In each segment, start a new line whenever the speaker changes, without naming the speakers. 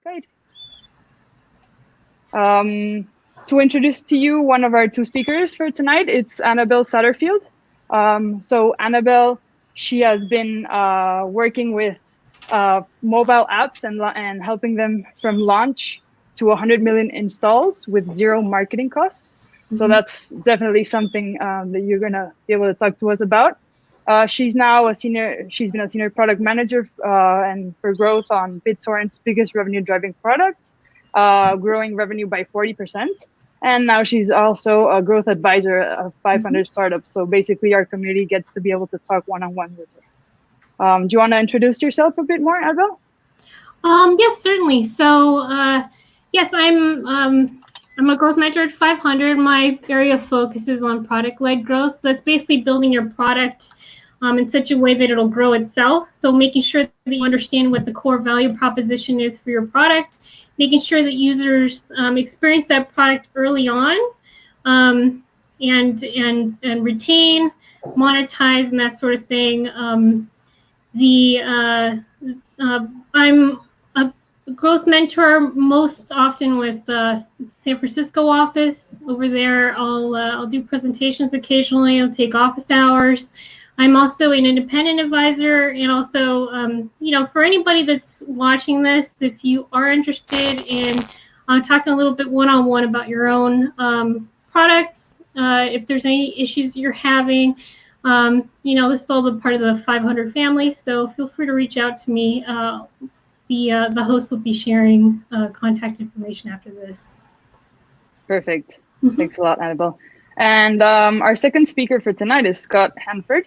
Great. To introduce to you one of our two speakers for tonight, it's Annabelle Satterfield. So Annabelle, she has been working with mobile apps and helping them from launch to 100 million installs with zero marketing costs. So that's definitely something that you're gonna be able to talk to us about. She's been a senior product manager and for growth on BitTorrent's biggest revenue driving product, growing revenue by 40%. And now she's also a growth advisor of 500 startups. So basically our community gets to be able to talk one-on-one with her. Do you want to introduce yourself a bit more, Annabelle?
Yes, certainly. So yes, I'm a growth manager at 500. My area of focus is on product-led growth. So that's basically building your product in such a way that it'll grow itself. So making sure that you understand what the core value proposition is for your product, making sure that users experience that product early on and retain, monetize, and that sort of thing. I'm a growth mentor most often with the San Francisco office. Over there, I'll do presentations occasionally. I'll take office hours. I'm also an independent advisor, and also, for anybody that's watching this, if you are interested in talking a little bit one-on-one about your own products, if there's any issues you're having, this is all the part of the 500 family, so feel free to reach out to me. The host will be sharing contact information after this.
Perfect. Thanks a lot, Annabelle. And our second speaker for tonight is Scott Hanford.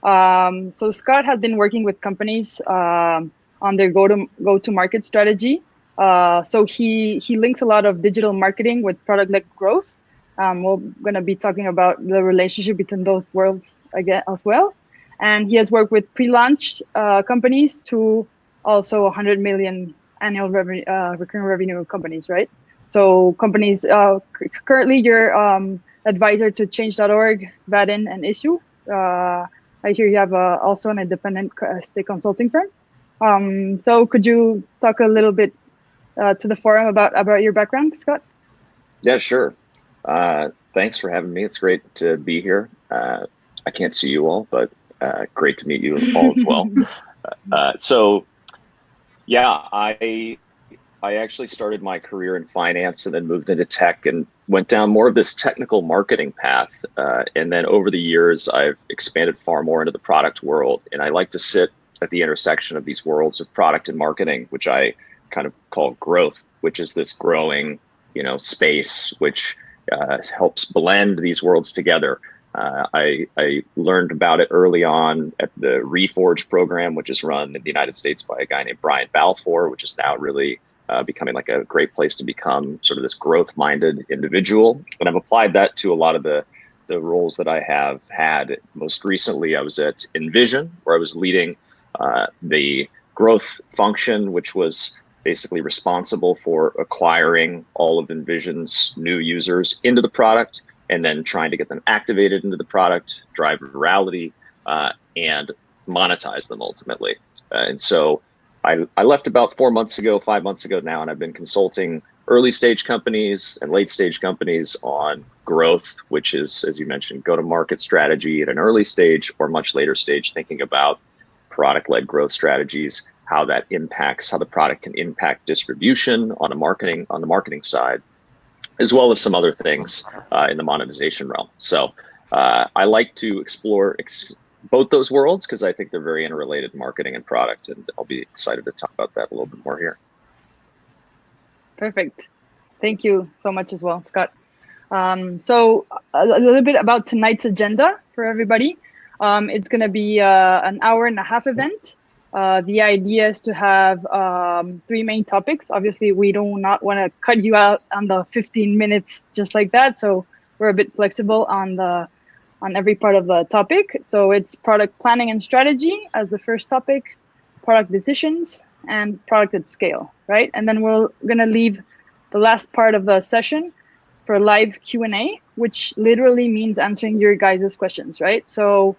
So Scott has been working with companies on their go-to-market strategy. So he links a lot of digital marketing with product-led growth. We're going to be talking about the relationship between those worlds again as well. And he has worked with pre-launch companies to also 100 million annual revenue, recurring revenue companies, right? So companies, currently you're advisor to change.org, Vadin, and Issue. I hear you have also an independent state consulting firm. So could you talk a little bit to the forum about your background, Scott?
Yeah, sure. Thanks for having me. It's great to be here. I can't see you all, but great to meet you all as well. So yeah, I actually started my career in finance and then moved into tech and went down more of this technical marketing path. And then over the years, I've expanded far more into the product world. And I like to sit at the intersection of these worlds of product and marketing, which I kind of call growth, which is this growing, space, which helps blend these worlds together. I learned about it early on at the Reforge program, which is run in the United States by a guy named Brian Balfour, which is now really becoming like a great place to become sort of this growth-minded individual. And I've applied that to a lot of the roles that I have had. Most recently, I was at Envision, where I was leading the growth function, which was basically responsible for acquiring all of Envision's new users into the product and then trying to get them activated into the product, drive virality, and monetize them ultimately. And so I left about 5 months ago now, and I've been consulting early stage companies and late stage companies on growth, which is, as you mentioned, go-to-market strategy at an early stage or much later stage, thinking about product-led growth strategies, how the product can impact distribution on the marketing side, as well as some other things in the monetization realm. So I like to explore both those worlds because I think they're very interrelated, marketing and product, and I'll be excited to talk about that a little bit more here.
Perfect. Thank you so much as well, Scott. So a little bit about tonight's agenda for everybody. It's going to be an hour-and-a-half event. The idea is to have 3 main topics. Obviously, we do not want to cut you out on the 15 minutes just like that. So we're a bit flexible on every part of the topic. So it's product planning and strategy as the first topic, product decisions, and product at scale, right? And then we're going to leave the last part of the session for live Q&A, which literally means answering your guys' questions, right? So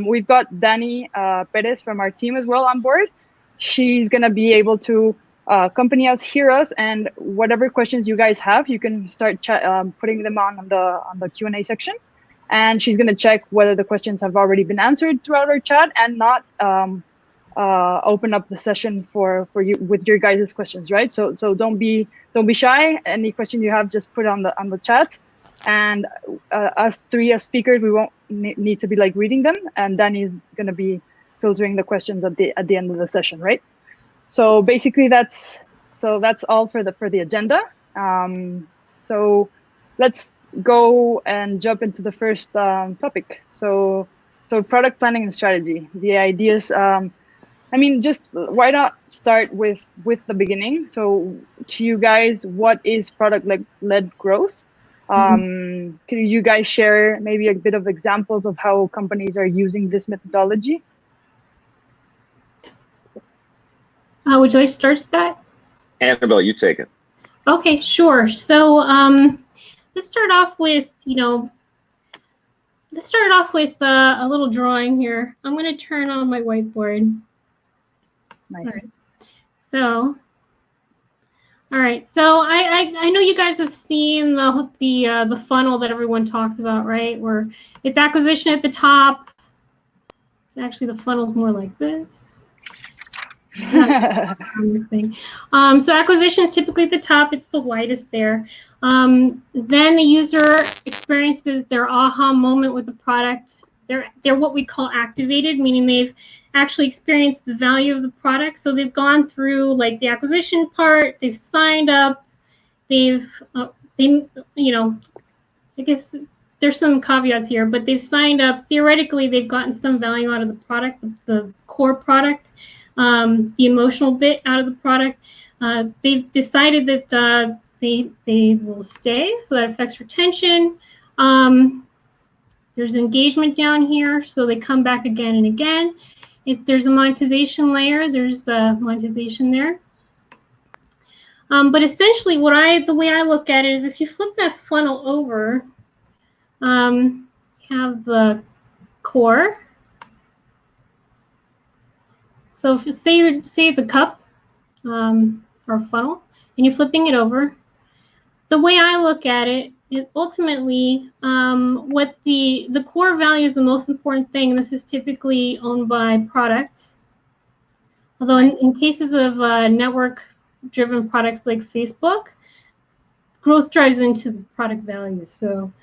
we've got Dani Perez from our team as well on board. She's going to be able to accompany us, hear us, and whatever questions you guys have, you can start putting them on the Q&A section. And she's going to check whether the questions have already been answered throughout our chat, and not open up the session for you with your guys' questions, right? So don't be shy. Any question you have, just put it on the chat. And us three as speakers, we won't need to be like reading them, and Danny's going to be filtering the questions at the end of the session, right? So basically that's all for the agenda. So let's go and jump into the first topic. So product planning and strategy. The ideas. I mean, just why not start with the beginning? So to you guys, what is product-led growth? Can you guys share maybe a bit of examples of how companies are using this methodology?
Would you like to start, Scott?
Annabelle, you take it.
Okay, sure. So let's start off with, a little drawing here. I'm going to turn on my whiteboard.
Nice.
All right. So I know you guys have seen the funnel that everyone talks about, right? Where it's acquisition at the top. Actually, the funnel's more like this. So acquisition is typically at the top. It's the widest there. Then the user experiences their aha moment with the product. They're what we call activated, meaning they've actually experienced the value of the product. So they've gone through like the acquisition part. They've signed up. I guess there's some caveats here, but they've signed up. Theoretically, they've gotten some value out of the product, the core product. The emotional bit out of the product. They've decided that they will stay, so that affects retention. There's engagement down here, so they come back again and again. If there's a monetization layer, there's monetization there. But essentially, the way I look at it is, if you flip that funnel over, have the core. So if say the cup or funnel, and you're flipping it over, the way I look at it is ultimately what the core value is the most important thing. This is typically owned by product. Although in cases of network-driven products like Facebook, growth drives into the product value. So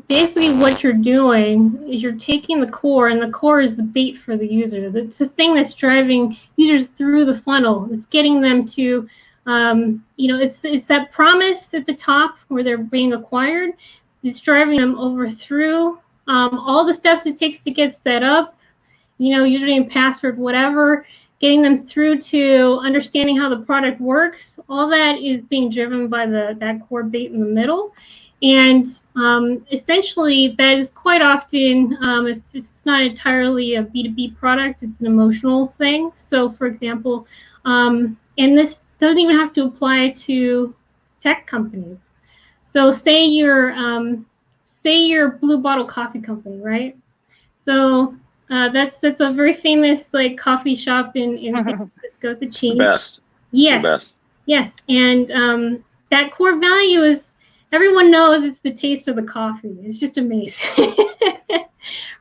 basically what you're doing is you're taking the core, and the core is the bait for the user. It's the thing that's driving users through the funnel. It's getting them to, it's that promise at the top where they're being acquired. It's driving them over through all the steps it takes to get set up, username, password, whatever, getting them through to understanding how the product works. All that is being driven by that core bait in the middle. And essentially, that is quite often, if it's not entirely a B2B product, it's an emotional thing. So, for example, and this doesn't even have to apply to tech companies. So, say you're Blue Bottle Coffee Company, right? So that's a very famous coffee shop in San Francisco. It's a chain.
It's the best.
Yes.
It's the best.
Yes, and that core value is. Everyone knows it's the taste of the coffee. It's just amazing,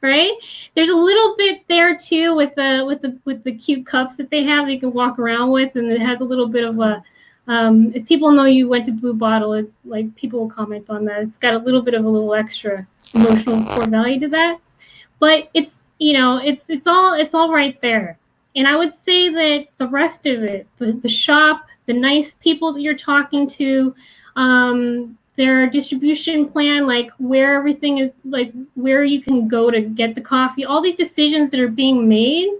right? There's a little bit there too with the cute cups that they have that you can walk around with, and it has a little bit of a. If people know you went to Blue Bottle, people will comment on that. It's got a little extra emotional core value to that, but it's all right there. And I would say that the rest of it, the shop, the nice people that you're talking to. Their distribution plan, where everything is, where you can go to get the coffee, all these decisions that are being made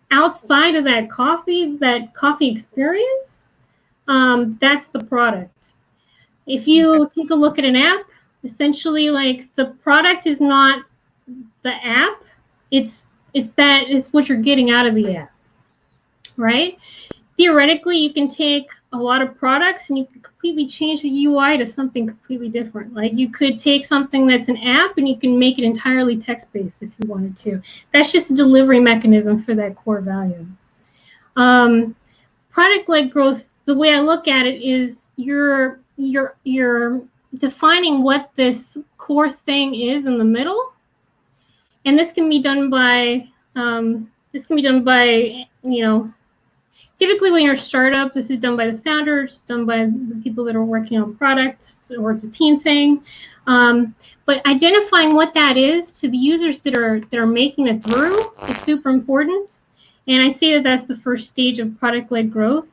outside of that coffee experience, that's the product. If you take a look at an app, essentially, the product is not the app, it's what you're getting out of the app, right? Theoretically, you can take a lot of products and you can completely change the UI to something completely different. You could take something that's an app and you can make it entirely text-based if you wanted to. That's just a delivery mechanism for that core value. Product-led growth, the way I look at it is you're defining what this core thing is in the middle, and this can be done by typically when you're a startup, this is done by the founders, done by the people that are working on product, or it's a team thing. But identifying what that is to the users that are making it through is super important. And I'd say that that's the first stage of product-led growth.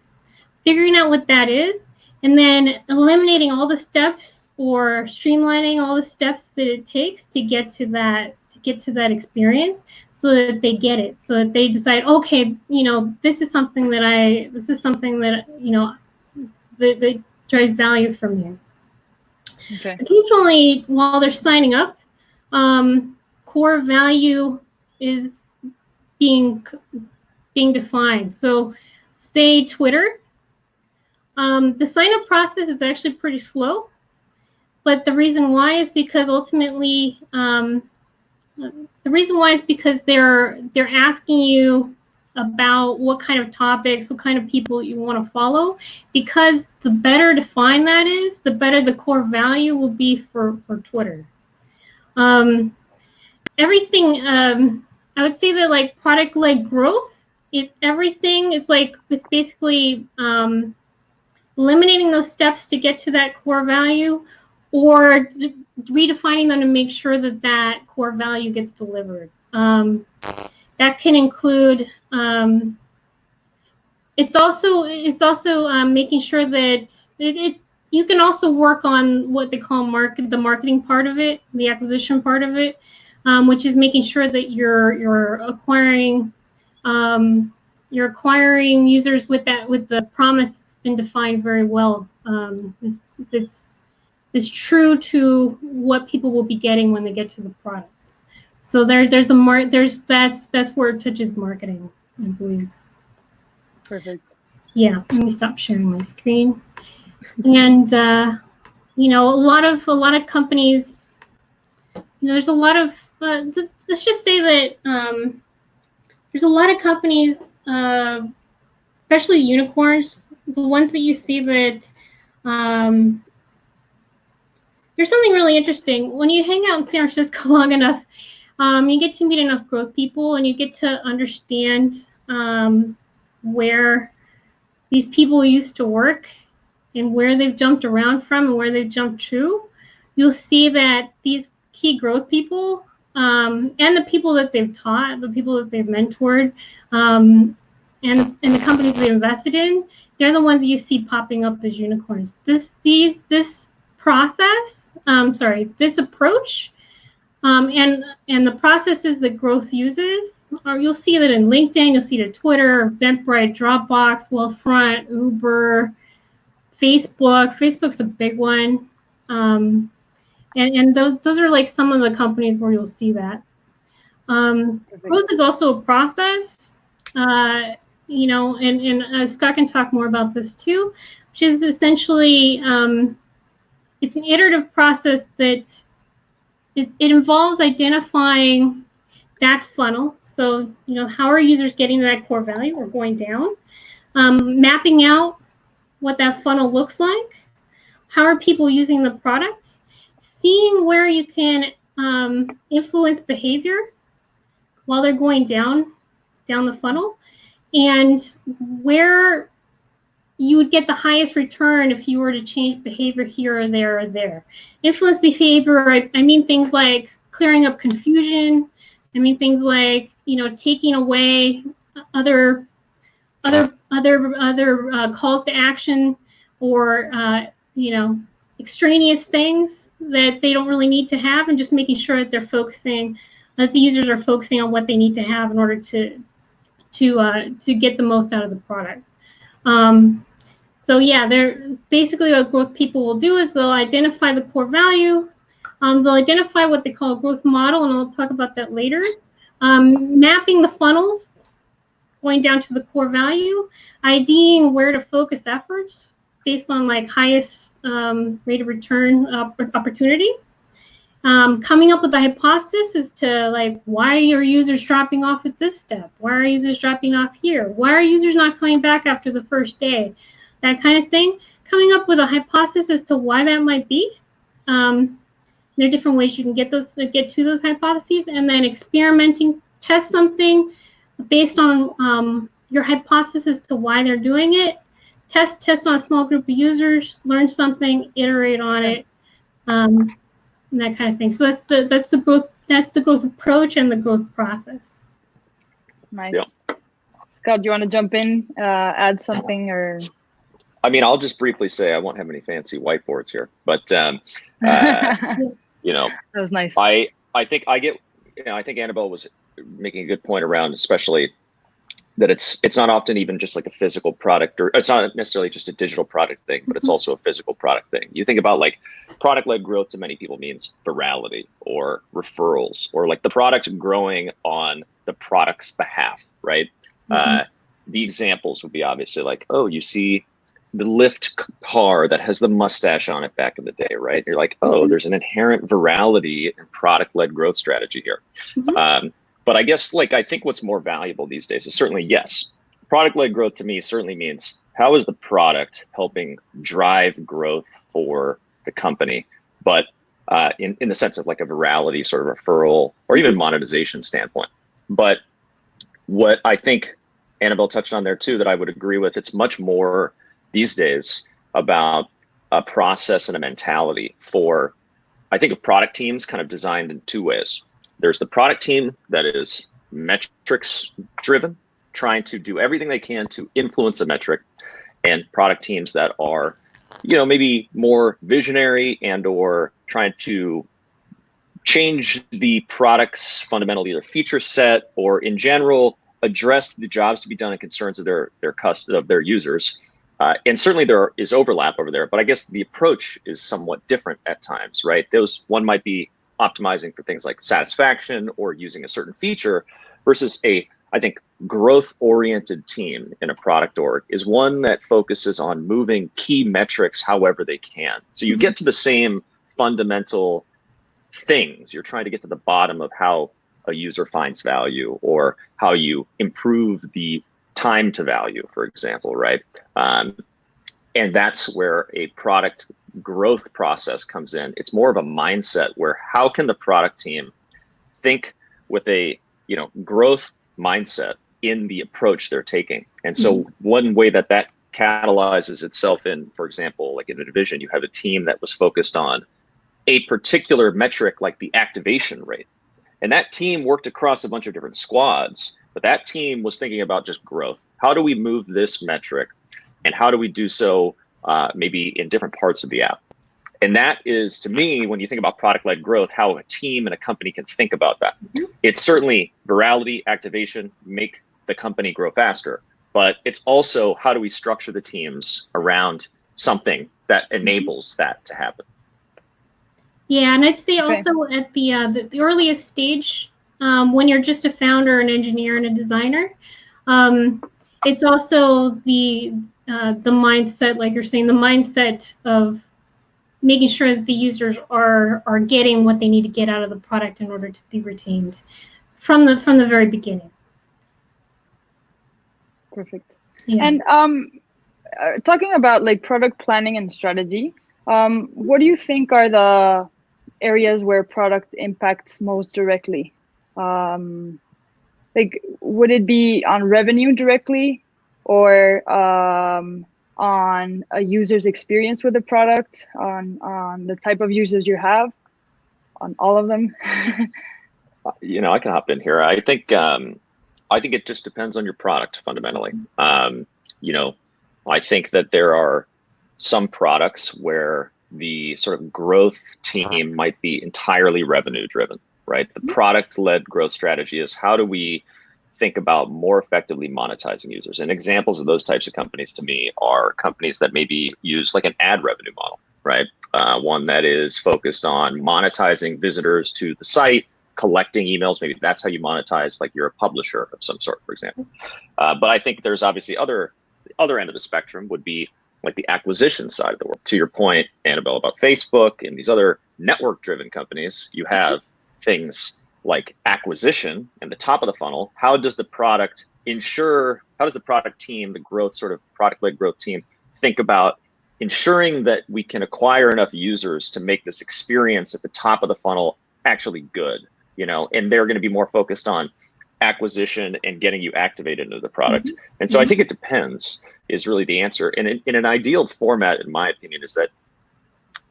Figuring out what that is, and then eliminating all the steps or streamlining all the steps that it takes to get to that experience, so that they get it, so that they decide, okay, this is something that that drives value for me.
Okay.
Occasionally, while they're signing up, core value is being defined. So, say Twitter. The sign-up process is actually pretty slow, but the reason why is because ultimately, they're asking you about what kind of topics, what kind of people you want to follow, because the better defined that is, the better the core value will be for Twitter. Everything, I would say that like product-led growth is everything. It's basically eliminating those steps to get to that core value, or redefining them to make sure that core value gets delivered. That can include. It's also making sure that you can also work on what they call the marketing part of it, the acquisition part of it, which is making sure that you're acquiring users with the promise that's been defined very well. It's true to what people will be getting when they get to the product. So that's where it touches marketing, I believe.
Perfect.
Yeah, let me stop sharing my screen. And a lot of companies, there's a lot of let's just say that there's a lot of companies, especially unicorns, the ones that you see that there's something really interesting. When you hang out in San Francisco long enough, you get to meet enough growth people, and you get to understand where these people used to work and where they've jumped around from and where they've jumped to. You'll see that these key growth people and the people that they've taught, the people that they've mentored, and the companies they invested in, they're the ones that you see popping up as unicorns. This approach, and the processes that growth uses, or you'll see that in LinkedIn, you'll see it at Twitter, Eventbrite, Dropbox, Wealthfront, Uber, Facebook. Facebook's a big one, and those are like some of the companies where you'll see that. Growth is also a process, and Scott can talk more about this too, which is essentially it's an iterative process that it involves identifying that funnel. So, how are users getting to that core value or going down? Mapping out what that funnel looks like. How are people using the product? Seeing where you can influence behavior while they're going down the funnel, and where you would get the highest return if you were to change behavior here or there or there. Influence behavior, I mean things like clearing up confusion. I mean things like, taking away other calls to action, or extraneous things that they don't really need to have, and just making sure that that the users are focusing on what they need to have in order to get the most out of the product. So yeah, they're basically what growth people will do is they'll identify the core value. They'll identify what they call a growth model, and I'll talk about that later. Mapping the funnels, going down to the core value, IDing where to focus efforts based on like highest rate of return opportunity, Coming up with a hypothesis as to like, why are users dropping off at this step? Why are users dropping off here? Why are users not coming back after the first day? That kind of thing. Coming up with a hypothesis as to why that might be. There are different ways you can get to those hypotheses, and then experimenting, test something based on your hypothesis as to why they're doing it. Test on a small group of users, learn something, iterate on it, and that kind of thing. So that's the growth approach and the growth process.
Nice. Yeah. Scott, do you want to jump in, add something, or?
I mean, I'll just briefly say I won't have any fancy whiteboards here, but you know,
that was nice.
I think I think Annabelle was making a good point around, especially that it's not often even just like a physical product, or it's not necessarily just a digital product thing, but it's also a physical product thing. You think about like product-led growth to many people means virality or referrals, or like the product growing on the product's behalf, right? The examples would be obviously like, oh, you see the Lyft car that has the mustache on it back in the day, right? You're like, oh, there's an inherent virality and product-led growth strategy here. But I guess like, I think what's more valuable these days is certainly, yes, product-led growth to me certainly means how is the product helping drive growth for the company? But in the sense of like a virality sort of referral or even monetization standpoint. But what I think Annabelle touched on there too, that I would agree with, it's much more these days about a process and a mentality for, I think of product teams kind of designed in two ways. There's the product team that is metrics driven, trying to do everything they can to influence a metric, and product teams that are, you know, maybe more visionary and or trying to change the product's fundamental either feature set or in general address the jobs to be done and concerns of their users. And certainly there is overlap over there, but I guess the approach is somewhat different at times, right? One might be optimizing for things like satisfaction or using a certain feature versus I think growth-oriented team in a product org is one that focuses on moving key metrics however they can. So you get to the same fundamental things. You're trying to get to the bottom of how a user finds value or how you improve the time to value, for example, right? And that's where a product growth process comes in. It's more of a mindset where how can the product team think with a growth mindset in the approach they're taking. And so one way that catalyzes itself in, for example, like in a division, you have a team that was focused on a particular metric like the activation rate. And that team worked across a bunch of different squads, but that team was thinking about just growth. How do we move this metric? And how do we do so maybe in different parts of the app? And that is, to me, when you think about product-led growth, how a team and a company can think about that. It's certainly virality, activation, make the company grow faster. But it's also how do we structure the teams around something that enables that to happen.
Yeah, and I'd say also at the earliest stage, when you're just a founder, an engineer, and a designer, it's also the mindset, like you're saying, the mindset of making sure that the users are getting what they need to get out of the product in order to be retained from the very beginning.
Perfect.
Yeah.
And talking about like product planning and strategy, what do you think are the areas where product impacts most directly? Like, would it be on revenue directly, or on a user's experience with the product, on the type of users you have, on all of them?
I can hop in here. I think it just depends on your product fundamentally. I think that there are some products where the sort of growth team might be entirely revenue driven, right? The product-led growth strategy is how do we think about more effectively monetizing users? And examples of those types of companies to me are companies that maybe use like an ad revenue model, right? One that is focused on monetizing visitors to the site, collecting emails. Maybe that's how you monetize, like you're a publisher of some sort, for example. But I think there's obviously other end of the spectrum would be like the acquisition side of the work. To your point, Annabelle, about Facebook and these other network-driven companies, you have things like acquisition and the top of the funnel. How does the product team, the growth sort of product-led growth team, think about ensuring that we can acquire enough users to make this experience at the top of the funnel actually good, and they're going to be more focused on acquisition and getting you activated into the product. And so I think it depends is really the answer. And in an ideal format, in my opinion, is that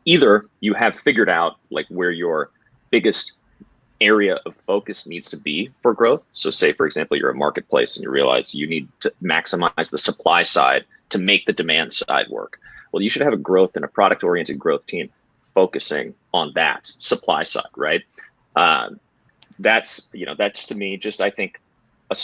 either you have figured out like where your biggest area of focus needs to be for growth. So say, for example, you're a marketplace and you realize you need to maximize the supply side to make the demand side work. Well, you should have a growth and a product-oriented growth team focusing on that supply side, right? That's to me, just I think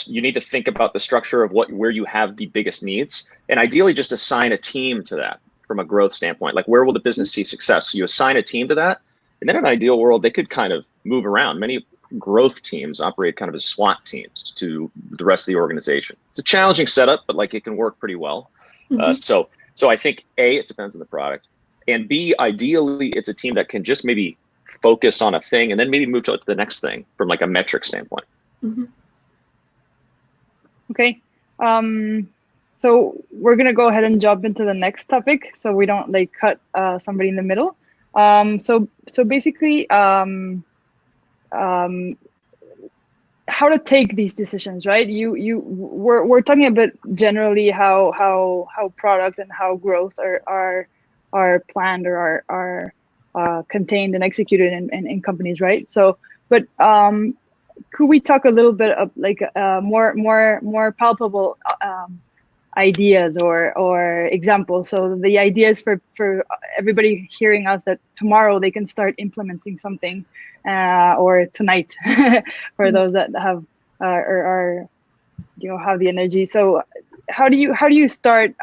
you need to think about the structure of where you have the biggest needs, and ideally just assign a team to that from a growth standpoint. Like, where will the business see success? So you assign a team to that, and then in an ideal world, they could kind of move around. Many growth teams operate kind of as SWAT teams to the rest of the organization. It's a challenging setup, but like it can work pretty well. So I think A, it depends on the product, and B, ideally it's a team that can just maybe focus on a thing and then maybe move to the next thing from like a metric standpoint.
Okay. So we're going to go ahead and jump into the next topic so we don't like cut somebody in the middle. So basically, how to take these decisions, right? We're talking about generally how product and how growth are planned or are contained and executed in companies, right? So, but could we talk a little bit of like more palpable ideas or examples? So the ideas for everybody hearing us that tomorrow they can start implementing something, or tonight for those that have or have the energy. So how do you start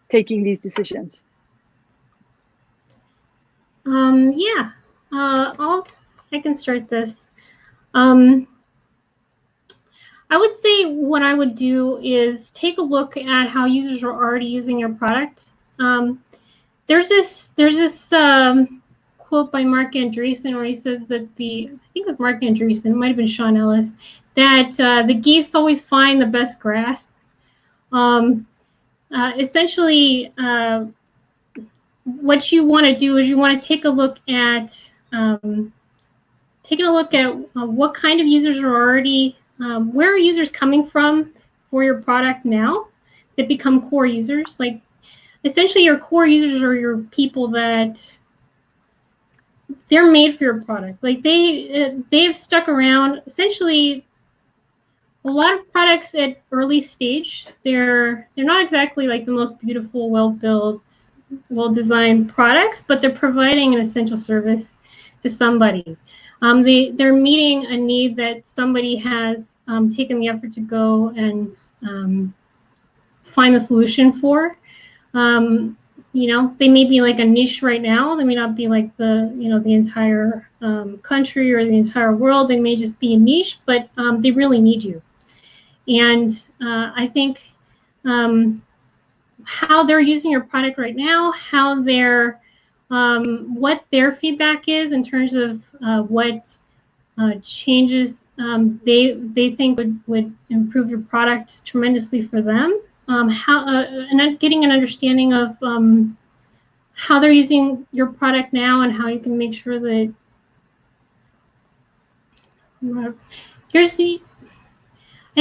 taking these decisions?
I can start this. I would say what I would do is take a look at how users are already using your product. There's this quote by Mark Andreessen where he says that I think it was Mark Andreessen, it might have been Sean Ellis, that the geese always find the best grass. Essentially, what you want to do is you want to take a look at what kind of users are already, where are users coming from for your product now that become core users. Like, essentially your core users are your people that they're made for your product. Like they've stuck around. Essentially, a lot of products at early stage, they're not exactly like the most beautiful, well-built, well-designed products, but they're providing an essential service to somebody. They're meeting a need that somebody has taken the effort to go and find the solution for. They may be like a niche right now. They may not be like the entire country or the entire world. They may just be a niche, but they really need you. And I think how they're using your product right now, how they're what their feedback is in terms of what changes they think would improve your product tremendously for them. And getting an understanding of how they're using your product now and how you can make sure that I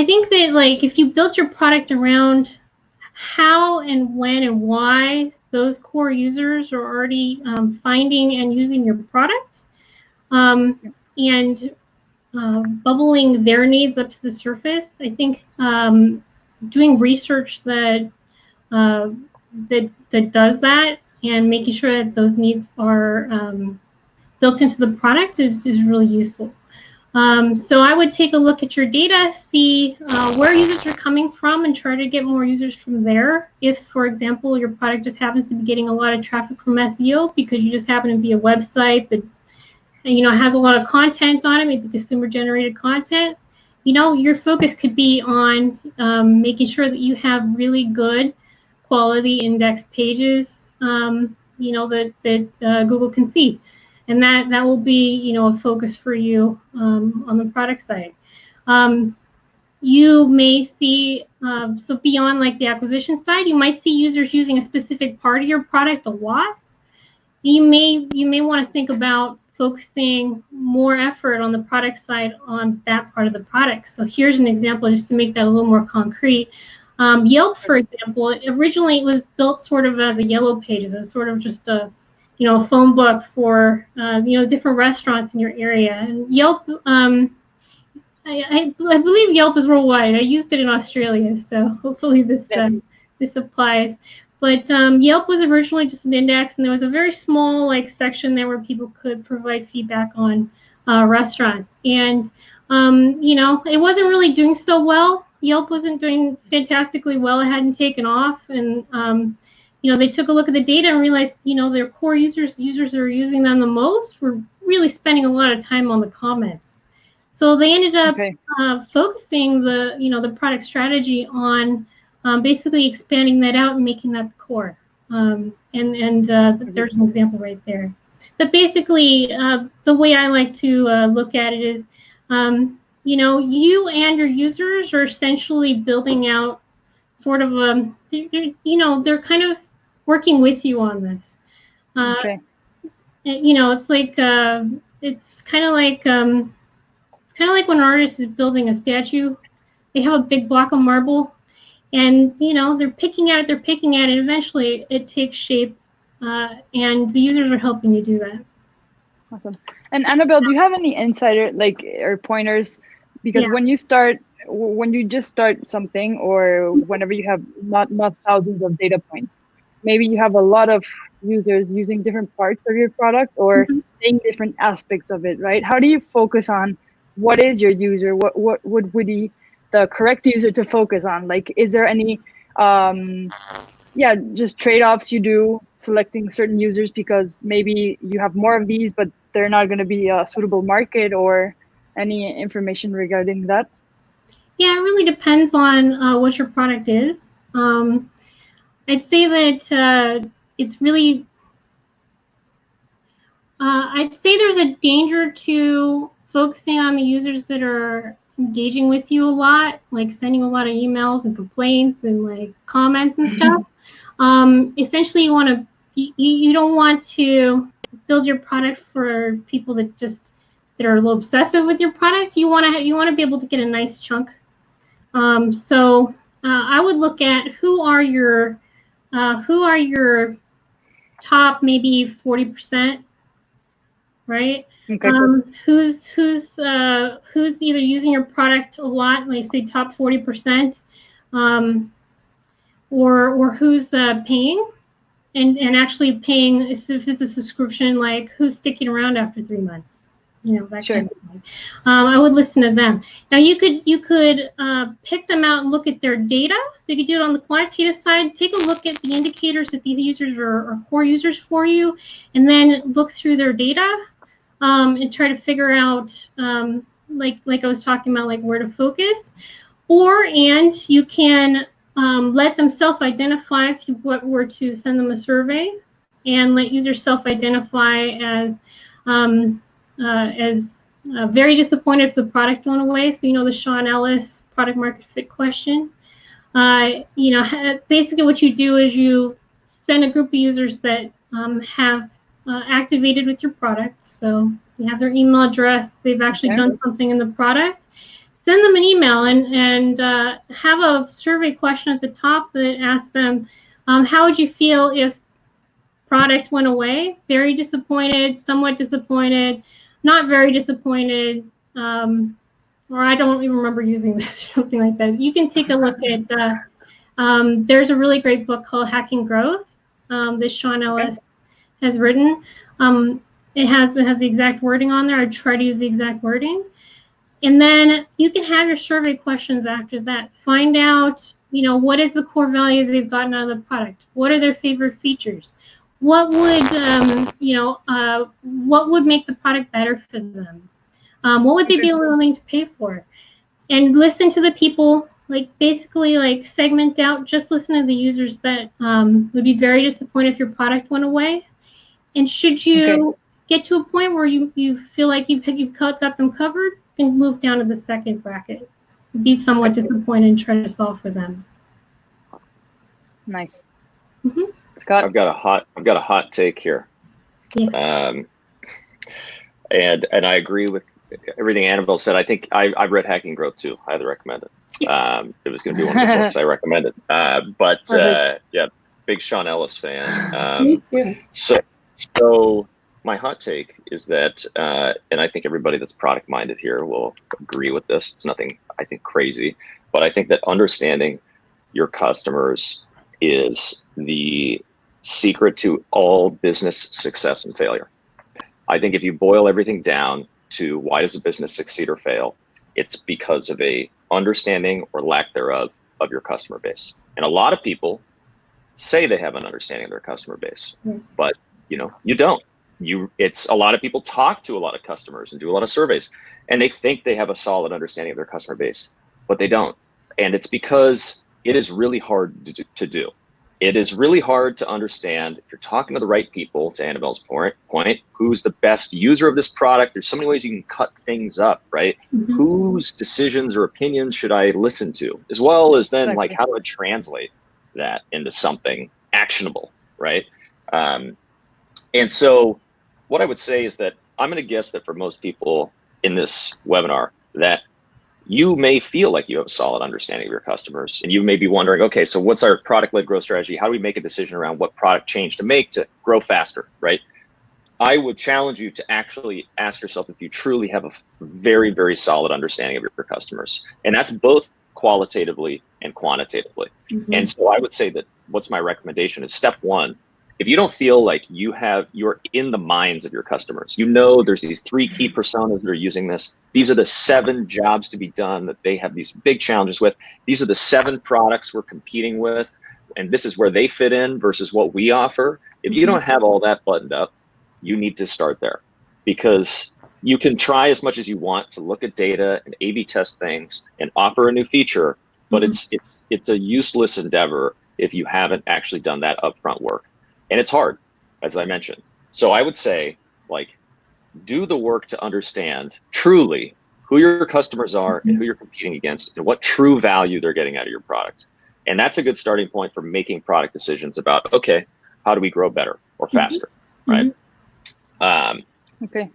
think that like if you built your product around how and when and why those core users are already finding and using your product, and bubbling their needs up to the surface, I think doing research that does that and making sure that those needs are built into the product is really useful. So I would take a look at your data, see where users are coming from, and try to get more users from there. If, for example, your product just happens to be getting a lot of traffic from SEO because you just happen to be a website that has a lot of content on it, maybe consumer-generated content, your focus could be on making sure that you have really good quality indexed pages, that Google can see. And that will be, a focus for you on the product side. You may see, so beyond like the acquisition side, you might see users using a specific part of your product a lot. You may want to think about focusing more effort on the product side on that part of the product. So here's an example just to make that a little more concrete. Yelp, for example, originally it was built sort of as a yellow pages, as sort of just a phone book for different restaurants in your area. And Yelp, I believe Yelp is worldwide. I used it in Australia, so hopefully this applies. But Yelp was originally just an index, and there was a very small section there where people could provide feedback on restaurants. And it wasn't really doing so well. Yelp wasn't doing fantastically well. It hadn't taken off, and they took a look at the data and realized their core users that are using them the most were really spending a lot of time on the comments. So they ended up focusing the product strategy on basically expanding that out and making that the core. There's an example right there. But basically, the way I like to look at it is, you and your users are essentially building out sort of they're kind of working with you on this. It's kind of like when an artist is building a statue. They have a big block of marble, and they're picking at it, and eventually it takes shape, and the users are helping you do that.
Awesome. And Annabelle, do you have any insider or pointers? Because when you just start something, or whenever you have not thousands of data points, maybe you have a lot of users using different parts of your product or saying different aspects of it, right? How do you focus on what is your user? What would be the correct user to focus on? Is there any just trade-offs you do selecting certain users because maybe you have more of these, but they're not going to be a suitable market, or any information regarding that?
Yeah, it really depends on what your product is. I'd say that it's really, I'd say there's a danger to focusing on the users that are engaging with you a lot, like sending a lot of emails and complaints and comments and stuff. Essentially, you don't want to build your product for people that are a little obsessive with your product. You want to be able to get a nice chunk. So I would look at who are your top maybe 40%, right?
Okay.
Who's either using your product a lot, like say top 40%, or who's paying and actually paying if it's a subscription, like who's sticking around after 3 months, that kind of thing. I would listen to them. Now you could pick them out and look at their data. So you could do it on the quantitative side. Take a look at the indicators that these users are core users for you, and then look through their data and try to figure out, like I was talking about, where to focus. And you can let them self-identify if you were to send them a survey, and let users self-identify as very disappointed if the product went away. So the Sean Ellis product market fit question. Basically what you do is you send a group of users that have activated with your product. So you have their email address. They've actually done something in the product. Send them an email and have a survey question at the top that asks them, how would you feel if product went away? Very disappointed, somewhat disappointed, not very disappointed, or I don't even remember using this, or something like that. You can take a look at, there's a really great book called Hacking Growth that Sean Ellis has written. It has the exact wording on there. I try to use the exact wording. And then you can have your survey questions after that. Find out, what is the core value they've gotten out of the product? What are their favorite features? What would, what would make the product better for them? What would they be willing to pay for? And listen to the people like basically like segment out, just listen to the users that would be very disappointed if your product went away. And should you get to a point where you feel like you've got them covered, you can move down to the second bracket. Be somewhat disappointed and try to solve for them.
Nice.
Scott, I've got a hot take here.
Yeah.
And I agree with everything Annabelle said. I think I've read Hacking Growth too. I highly recommend it. It was going to be one of the books I recommended. Yeah, big Sean Ellis fan.
Me too.
So my hot take is that, and I think everybody that's product minded here will agree with this. It's nothing, I think, crazy, but I think that understanding your customers is the secret to all business success and failure. I think if you boil everything down to why does a business succeed or fail, it's because of a understanding or lack thereof of your customer base. And a lot of people say they have an understanding of their customer base, but you don't. It's a lot of people talk to a lot of customers and do a lot of surveys, and they think they have a solid understanding of their customer base, but they don't. And it's because it is really hard to do. It is really hard to understand if you're talking to the right people, to Annabelle's point, who's the best user of this product. There's so many ways you can cut things up, right? Whose decisions or opinions should I listen to? As well as then like how do I translate that into something actionable, right? And so what I would say is that I'm going to guess that for most people in this webinar that you may feel like you have a solid understanding of your customers, and you may be wondering, okay, so what's our product-led growth strategy? How do we make a decision around what product change to make to grow faster, right? I would challenge you to actually ask yourself if you truly have a very, very solid understanding of your customers. And that's both qualitatively and quantitatively. And so I would say that what's my recommendation is step one, if you don't feel like you're in the minds of your customers, there's these 3 key personas that are using this. These are the 7 jobs to be done that they have these big challenges with. These are the 7 products we're competing with, and this is where they fit in versus what we offer. If you don't have all that buttoned up, you need to start there, because you can try as much as you want to look at data and A/B test things and offer a new feature, but it's a useless endeavor if you haven't actually done that upfront work. And it's hard, as I mentioned. So I would say, like, do the work to understand truly who your customers are and who you're competing against and what true value they're getting out of your product. And that's a good starting point for making product decisions about, okay, how do we grow better or faster, right?
Okay.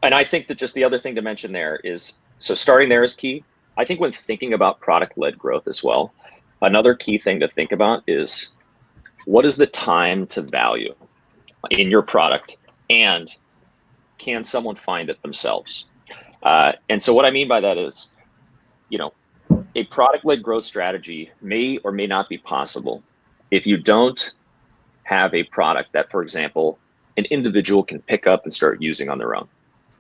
And I think that just the other thing to mention there is, so starting there is key. I think when thinking about product-led growth as well, another key thing to think about is, what is the time to value in your product, and can someone find it themselves? And so what I mean by that is, a product-led growth strategy may or may not be possible if you don't have a product that, for example, an individual can pick up and start using on their own.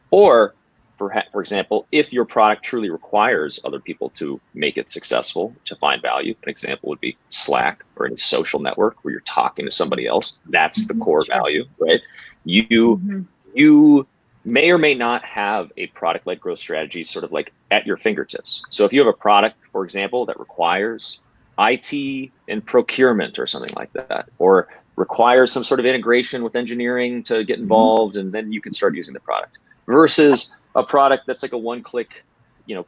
Or, for example, if your product truly requires other people to make it successful, to find value. An example would be Slack or any social network where you're talking to somebody else. That's the core value, right? You may or may not have a product-led growth strategy sort of like at your fingertips. So if you have a product, for example, that requires IT and procurement or something like that, or requires some sort of integration with engineering to get involved, and then you can start using the product, versus a product that's like a one-click,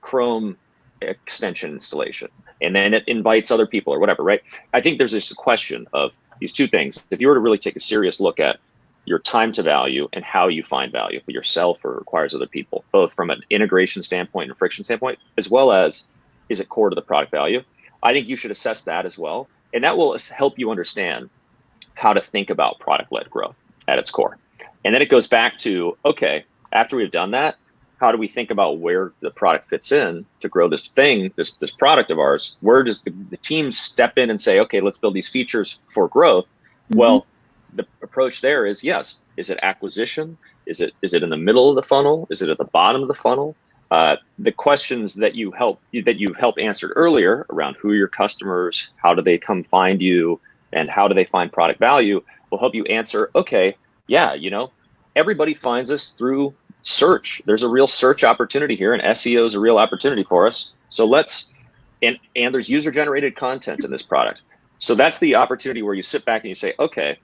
Chrome extension installation, and then it invites other people or whatever, right? I think there's this question of these two things. If you were to really take a serious look at your time to value and how you find value for yourself or requires other people, both from an integration standpoint and friction standpoint, as well as is it core to the product value, I think you should assess that as well. And that will help you understand how to think about product-led growth at its core. And then it goes back to, okay, after we've done that, how do we think about where the product fits in to grow this thing, this product of ours? Where does the team step in and say, okay, let's build these features for growth? Well, the approach there is, yes, is it acquisition? Is it in the middle of the funnel? Is it at the bottom of the funnel? The questions that you helped answered earlier around who are your customers, how do they come find you, and how do they find product value will help you answer, okay, yeah, everybody finds us through search. There's a real search opportunity here, and SEO is a real opportunity for us. So let's And there's user-generated content in this product. So that's the opportunity where you sit back and you say, okay,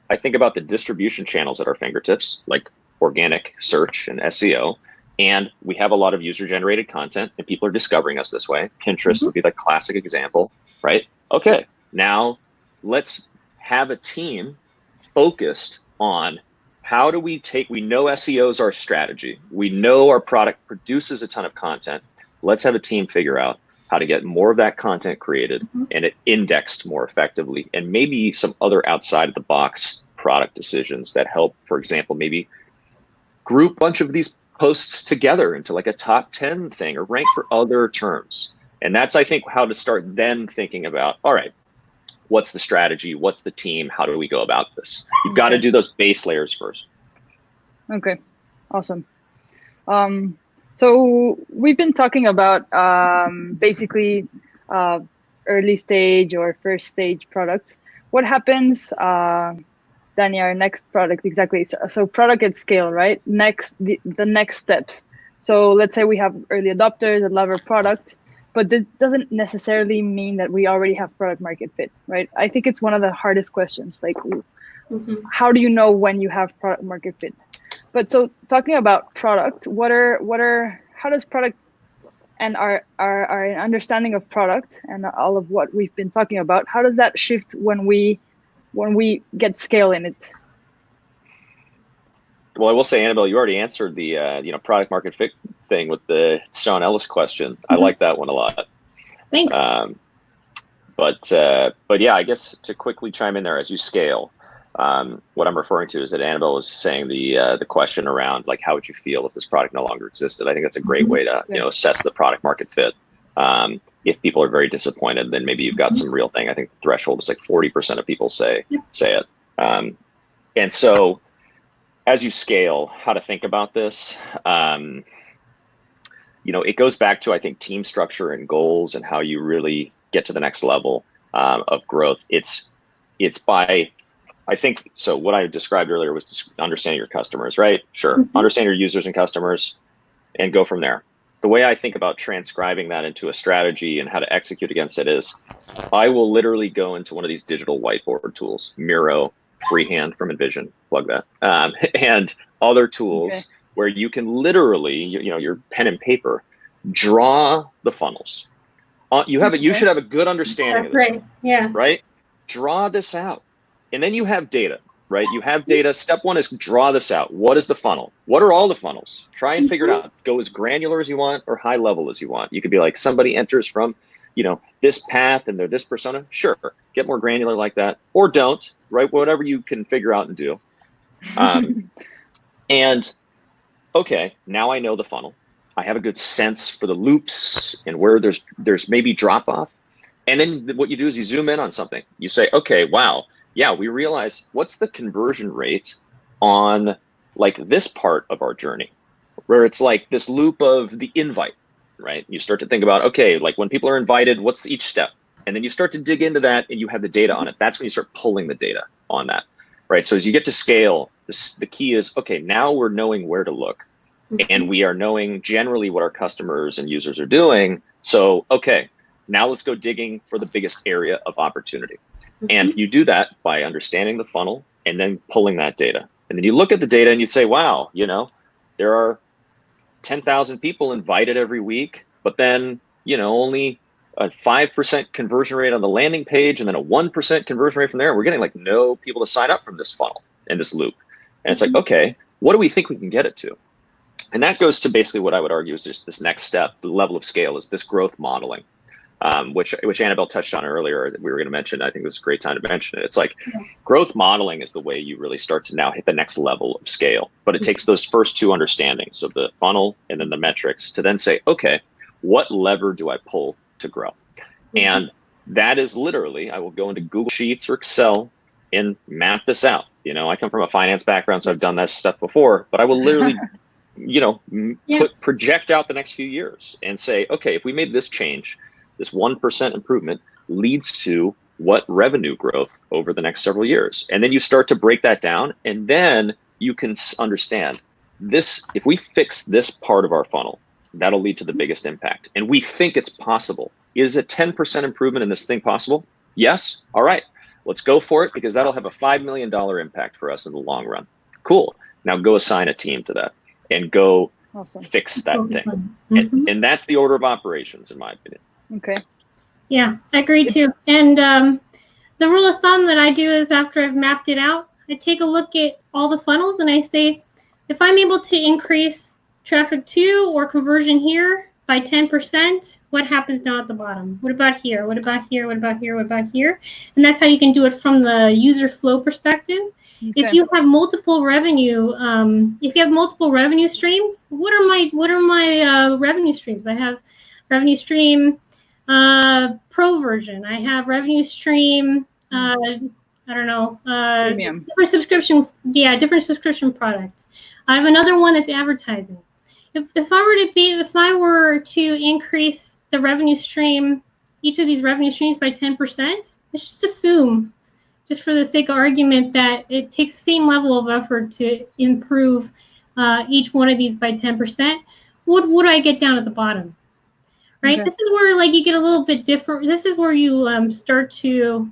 I think about the distribution channels at our fingertips, like organic search and SEO. And we have a lot of user-generated content, and people are discovering us this way. Pinterest would be the classic example, right? Okay, now let's have a team focused on how do we know SEO is our strategy. We know our product produces a ton of content. Let's have a team figure out how to get more of that content created and it indexed more effectively, and maybe some other outside of the box product decisions that help, for example, maybe group a bunch of these posts together into like a top 10 thing or rank for other terms. And that's, I think, how to start then thinking about, all right, what's the strategy? What's the team? How do we go about this? You've got to do those base layers first.
Okay, awesome. So we've been talking about basically early stage or first stage products. What happens, Danny, our next product, exactly. So product at scale, right? The next steps. So let's say we have early adopters that love our product, but this doesn't necessarily mean that we already have product market fit, right? I think it's one of the hardest questions. Like, how do you know when you have product market fit? But so talking about product, how does product and our understanding of product and all of what we've been talking about, how does that shift when we get scale in it?
Well, I will say, Annabelle, you already answered the product market fit thing with the Sean Ellis question. I like that one a lot.
Thanks.
But yeah, I guess to quickly chime in there as you scale, what I'm referring to is that Annabelle was saying the question around like, how would you feel if this product no longer existed? I think that's a great way to assess the product market fit. If people are very disappointed, then maybe you've got some real thing. I think the threshold is like 40% of people say it. And so as you scale, how to think about this, it goes back to, I think, team structure and goals and how you really get to the next level of growth. It's by, I think, so what I described earlier was just understanding your customers, right? Sure. Understand your users and customers and go from there. The way I think about transcribing that into a strategy and how to execute against it is I will literally go into one of these digital whiteboard tools, Miro, Freehand from Envision, plug that, and other tools where you can literally, your pen and paper, draw the funnels. You should have a good understanding of this, right? Draw this out. And then you have data, right? You have data. Step one is draw this out. What is the funnel? What are all the funnels? Try and figure it out. Go as granular as you want or high level as you want. You could be like, somebody enters from, this path and they're this persona. Sure. Get more granular like that, or don't, right? Whatever you can figure out and do. And okay, now I know the funnel. I have a good sense for the loops and where there's maybe drop off. And then what you do is you zoom in on something. You say, okay, wow. Yeah, we realize what's the conversion rate on like this part of our journey, where it's like this loop of the invite, right? You start to think about, okay, like when people are invited, what's each step? And then you start to dig into that and you have the data on it. That's when you start pulling the data on that, right? So as you get to scale, the key is, okay, now we're knowing where to look and we are knowing generally what our customers and users are doing. So, okay, now let's go digging for the biggest area of opportunity. And you do that by understanding the funnel and then pulling that data. And then you look at the data and you say, wow, there are 10,000 people invited every week, but then, only a 5% conversion rate on the landing page and then a 1% conversion rate from there. We're getting like no people to sign up from this funnel and this loop. And it's like, okay, what do we think we can get it to? And that goes to basically what I would argue is just this next step, the level of scale is this growth modeling. Which Annabelle touched on earlier that we were going to mention. I think it was a great time to mention it. It's like growth modeling is the way you really start to now hit the next level of scale. But it takes those first two understandings of the funnel and then the metrics to then say, okay, what lever do I pull to grow? And that is literally, I will go into Google Sheets or Excel and map this out. I come from a finance background, so I've done that stuff before, but I will literally project out the next few years and say, okay, if we made this change, this 1% improvement leads to what revenue growth over the next several years. And then you start to break that down, and then you can understand this. If we fix this part of our funnel, that'll lead to the biggest impact. And we think it's possible Is a 10% improvement in this thing possible? Yes. All right, let's go for it, because that'll have a $5 million impact for us in the long run. Cool. Now go assign a team to that and go fix that thing. And that's the order of operations, in my opinion.
Okay.
Yeah, I agree too. And the rule of thumb that I do is, after I've mapped it out, I take a look at all the funnels and I say, if I'm able to increase traffic to or conversion here by 10%, what happens down at the bottom? What about here? What about here? What about here? What about here? And that's how you can do it from the user flow perspective. Okay. If you have multiple revenue, streams, what are my revenue streams? I have revenue stream pro version. I have revenue stream I don't know, different subscription products. I have another one that's advertising. If I were to increase the revenue stream, each of these revenue streams by 10%, let's just assume, just for the sake of argument, that it takes the same level of effort to improve each one of these by 10%. What do I get down at the bottom? Right. Okay. This is where you get a little bit different. This is where you start to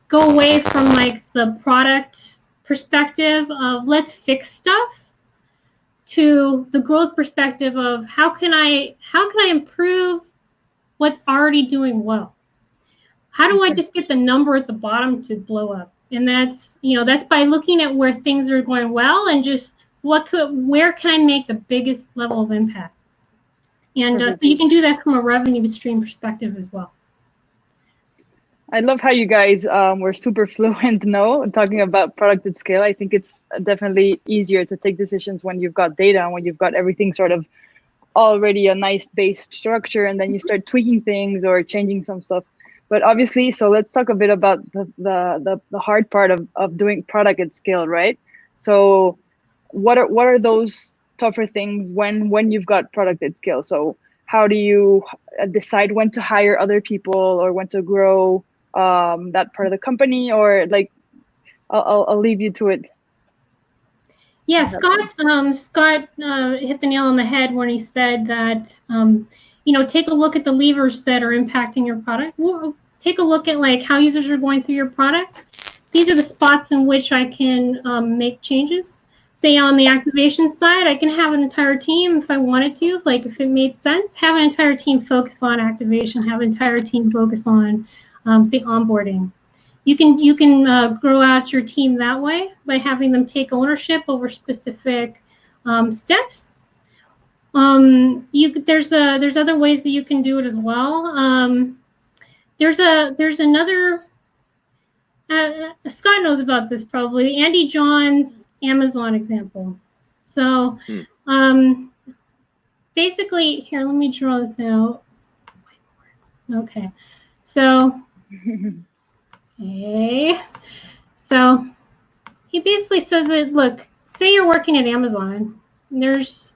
go away from the product perspective of let's fix stuff to the growth perspective of how can I improve what's already doing well? How do I just get the number at the bottom to blow up? And that's by looking at where things are going well and just where can I make the biggest level of impact? And so you can do that from a revenue stream perspective as well.
I love how you guys were super fluent talking about product at scale. I think it's definitely easier to take decisions when you've got data and when you've got everything sort of already a nice base structure, and then you start tweaking things or changing some stuff. But obviously, so let's talk a bit about the hard part of doing product at scale, right? So what are those tougher things when you've got product at scale? So how do you decide when to hire other people or when to grow that part of the company, or I'll leave you to it.
Yeah, Scott hit the nail on the head when he said that take a look at the levers that are impacting your product. Take a look at how users are going through your product. These are the spots in which I can make changes. Say on the activation side, I can have an entire team if I wanted to, if it made sense, have an entire team focus on activation, have an entire team focus on say onboarding. You can grow out your team that way by having them take ownership over specific steps. There's other ways that you can do it as well. There's another. Scott knows about this probably. Andy John's Amazon example. So basically, here, let me draw this out. Okay, so. Okay, so he basically says that, look, say you're working at Amazon. Let's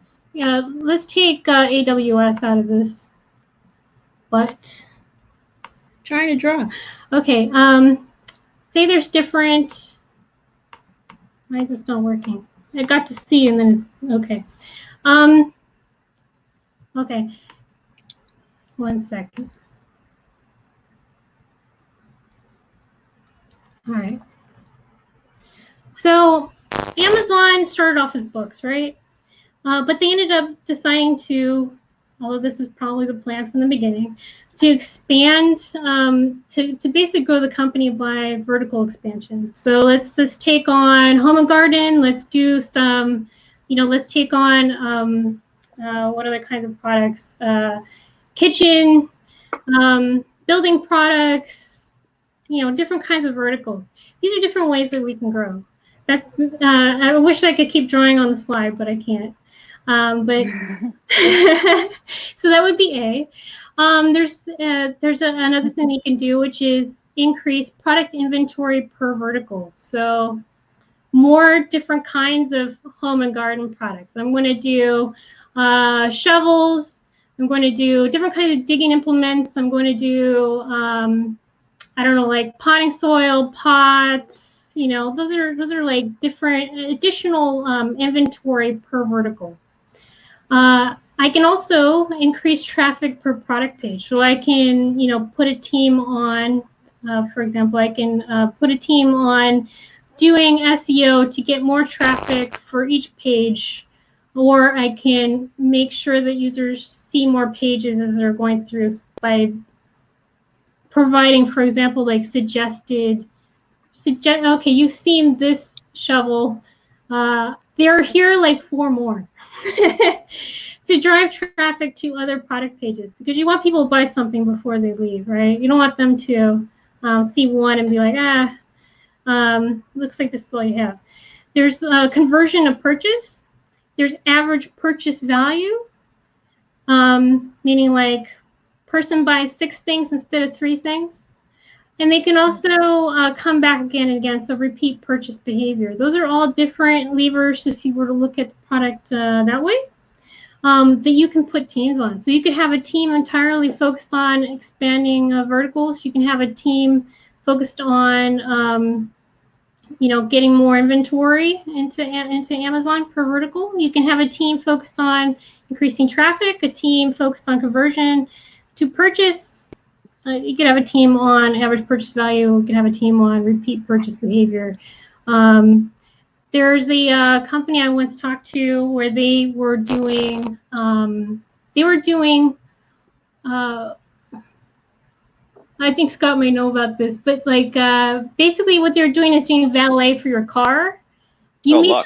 take AWS out of this. What? Trying to draw. Okay, say there's different. Why is this not working? I got to C and then it's okay. Okay. 1 second. All right. So Amazon started off as books, right? But they ended up deciding to, although this is probably the plan from the beginning, to expand, to basically grow the company by vertical expansion. So let's just take on home and garden. Let's do some, let's take on what other kinds of products? Kitchen, building products. Different kinds of verticals. These are different ways that we can grow. That's. I wish I could keep drawing on the slide, but I can't. But so that would be A. There's another thing you can do, which is increase product inventory per vertical. So more different kinds of home and garden products. I'm going to do shovels. I'm going to do different kinds of digging implements. I'm going to do I don't know, like potting soil, pots, those are like different additional inventory per vertical. I can also increase traffic per product page. So I can, put a team on, for example, I can put a team on doing SEO to get more traffic for each page, or I can make sure that users see more pages as they're going through by providing, for example, like suggest, okay, you've seen this shovel. There are here like 4 more. To drive traffic to other product pages, because you want people to buy something before they leave, right? You don't want them to see one and be like, looks like this is all you have. There's conversion to purchase. There's average purchase value, meaning like person buys 6 things instead of 3 things. And they can also come back again and again, so repeat purchase behavior. Those are all different levers if you were to look at the product that way. That you can put teams on. So you could have a team entirely focused on expanding verticals. You can have a team focused on, getting more inventory into Amazon per vertical. You can have a team focused on increasing traffic, a team focused on conversion to purchase. You could have a team on average purchase value. You could have a team on repeat purchase behavior. There's a company I once talked to where they were doing, I think Scott may know about this, but like basically what they're doing is doing valet for your car. Yeah,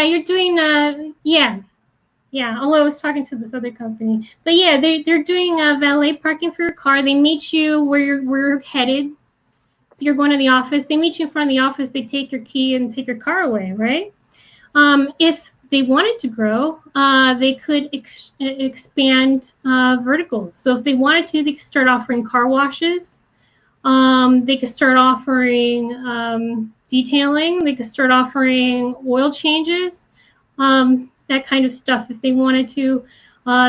you're doing, yeah. Although I was talking to this other company, but yeah, they're doing valet parking for your car. They meet you where you're headed. So you're going to the office, they meet you in front of the office, they take your key and take your car away, right? If they wanted to grow, they could expand verticals. So if they wanted to, they could start offering car washes. They could start offering detailing. They could start offering oil changes, that kind of stuff if they wanted to.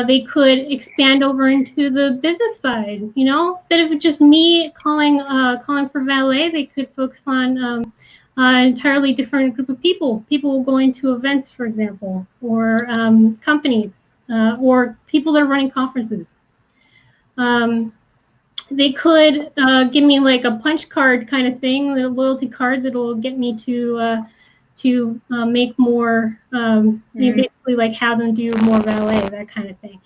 They could expand over into the business side, instead of just me calling for valet, they could focus on an entirely different group of people going to events, for example, or companies, or people that are running conferences. They could give me like a punch card kind of thing, a loyalty card that will get me to make more, basically like have them do more valet, that kind of thing.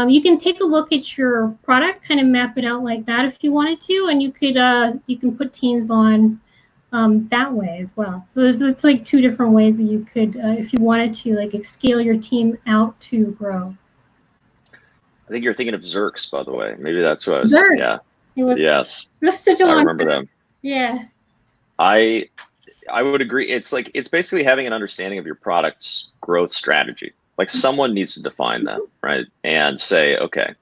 You can take a look at your product, kind of map it out like that if you wanted to, and you can put teams on that way as well. So it's like 2 different ways that you could, if you wanted to, like scale your team out to grow.
I think you're thinking of Xerx, by the way. Maybe that's what I was.
Xerx.
Yeah.
Yes. It was such a long
I remember them.
Yeah.
I would agree. It's basically having an understanding of your product's growth strategy. Like someone needs to define that, right? And say, okay,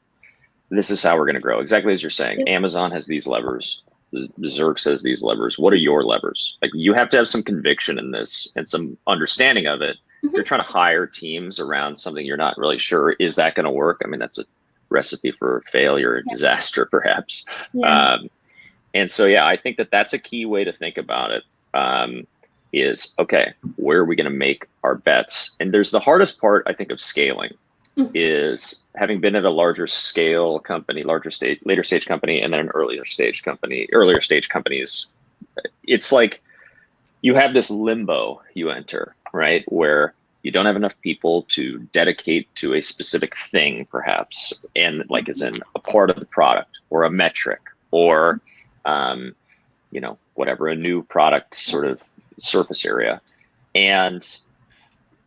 this is how we're going to grow. Exactly as you're saying. Amazon has these levers. Xerx has these levers. What are your levers? Like you have to have some conviction in this and some understanding of it. If you're trying to hire teams around something you're not really sure, is that going to work? I mean, that's a recipe for failure and disaster, perhaps.
Yeah.
And so, yeah, I think that's a key way to think about it. Is okay, where are we going to make our bets? And there's the hardest part, I think, of scaling is having been at a larger scale company, later stage company, and then an earlier stage companies. It's like you have this limbo you enter, right? Where you don't have enough people to dedicate to a specific thing, perhaps, and like as in a part of the product or a metric or, whatever, a new product sort of surface area. And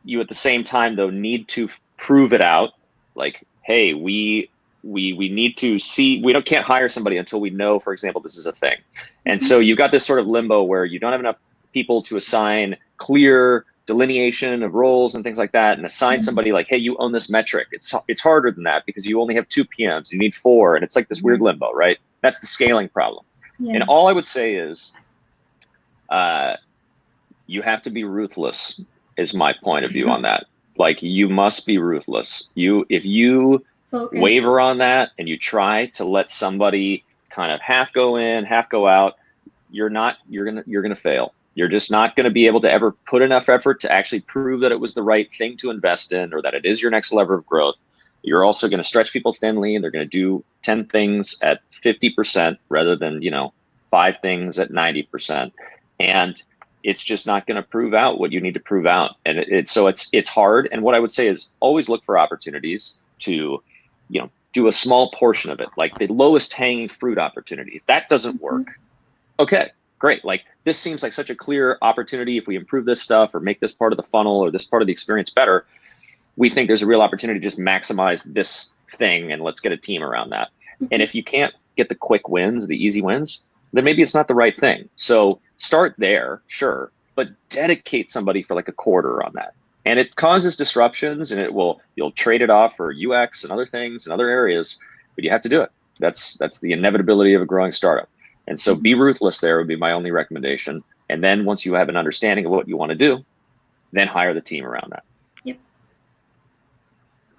you at the same time, though, need to prove it out. Like, hey, we need to see, can't hire somebody until we know, for example, this is a thing. And so you've got this sort of limbo where you don't have enough people to assign clear delineation of roles and things like that, and assign somebody like, hey, you own this metric. It's harder than that because you only have 2 PMs, you need 4, and it's like this weird limbo, right? That's the scaling problem. Yeah. And all I would say is you have to be ruthless is my point of view on that. Like you must be ruthless. If you waver on that and you try to let somebody kind of half go in, half go out, you're gonna fail. You're just not going to be able to ever put enough effort to actually prove that it was the right thing to invest in or that it is your next lever of growth. You're also going to stretch people thinly, and they're going to do 10 things at 50% rather than, 5 things at 90%. And it's just not going to prove out what you need to prove out. And so it's hard. And what I would say is always look for opportunities to, do a small portion of it, like the lowest hanging fruit opportunity. If that doesn't work, okay, great. Like, this seems like such a clear opportunity. If we improve this stuff or make this part of the funnel or this part of the experience better, we think there's a real opportunity to just maximize this thing, and let's get a team around that. And if you can't get the quick wins, the easy wins, then maybe it's not the right thing. So start there, sure, but dedicate somebody for like a quarter on that. And it causes disruptions, and you'll trade it off for UX and other things and other areas, but you have to do it. That's the inevitability of a growing startup. And so be ruthless there would be my only recommendation. And then once you have an understanding of what you want to do, then hire the team around that.
Yep.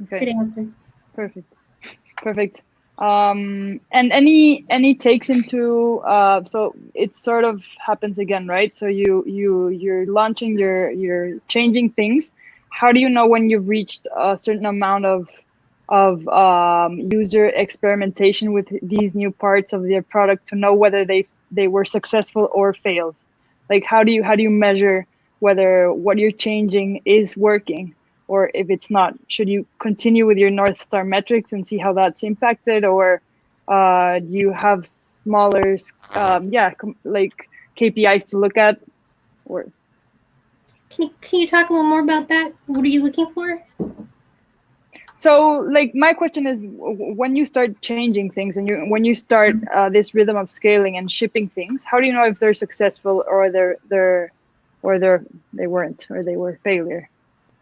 Okay.
Good answer.
Perfect. And any takes into so it sort of happens again, right? So you're launching, you're changing things. How do you know when you've reached a certain amount of user experimentation with these new parts of their product to know whether they were successful or failed? Like, how do you measure whether what you're changing is working? Or if it's not, should you continue with your North Star metrics and see how that's impacted? Or do you have smaller, like KPIs to look at? Or
Can you talk a little more about that? What are you looking for?
so, like, my question is, when you start changing things and when you start this rhythm of scaling and shipping things, how do you know if they're successful or they weren't, or they were failure?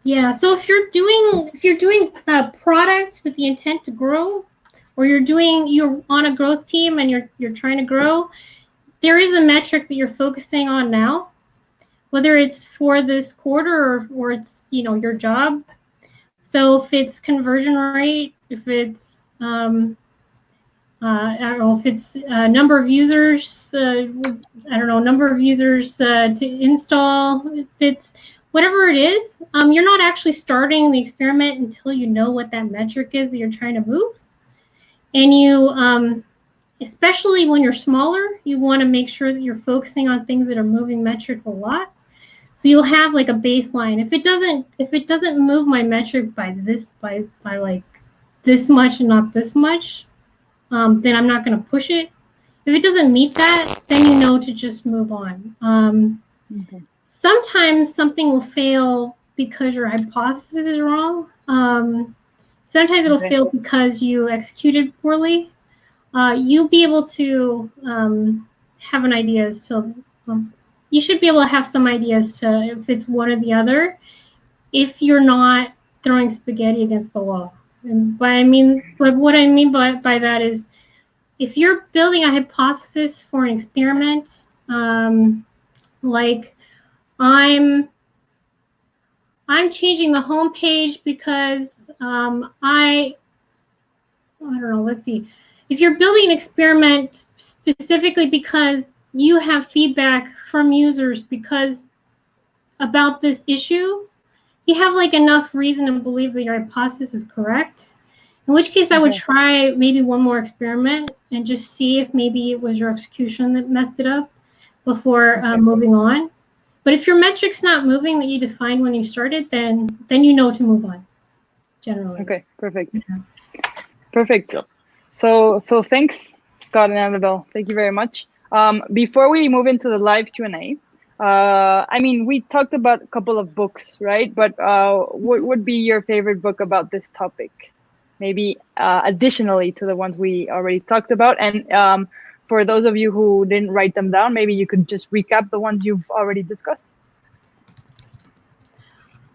Yeah, so if you're doing a product with the intent to grow, or you're on a growth team and you're trying to grow, there is a metric that you're focusing on now, whether it's for this quarter or it's your job. So if it's conversion rate, if it's I don't know, if it's number of users, number of users to install, if it's whatever it is, you're not actually starting the experiment until you know what that metric is that you're trying to move. And you, especially when you're smaller, you want to make sure that you're focusing on things that are moving metrics a lot. So you'll have like a baseline. If it doesn't move my metric by like this much and not this much, then I'm not going to push it. If it doesn't meet that, then you know to just move on.
Okay.
Sometimes something will fail because your hypothesis is wrong. Sometimes it'll fail because you executed poorly. You'll be able to have an idea as to, you should be able to have some idea as to if it's one or the other, if you're not throwing spaghetti against the wall. And what I mean by that is, if you're building a hypothesis for an experiment, like I'm changing the home page because I don't know, let's see. If you're building an experiment specifically because you have feedback from users about this issue, you have like enough reason to believe that your hypothesis is correct. In which case I would try maybe one more experiment and just see if maybe it was your execution that messed it up before moving on. But if your metric's not moving that you defined when you started, then you know to move on, generally. Okay,
perfect. Yeah. Perfect. Yep. So thanks, Scott and Annabelle. Thank you very much. Before we move into the live Q&A, I mean, we talked about a couple of books, right? But what would be your favorite book about this topic? Maybe additionally to the ones we already talked about. And for those of you who didn't write them down, maybe you could just recap the ones you've already discussed.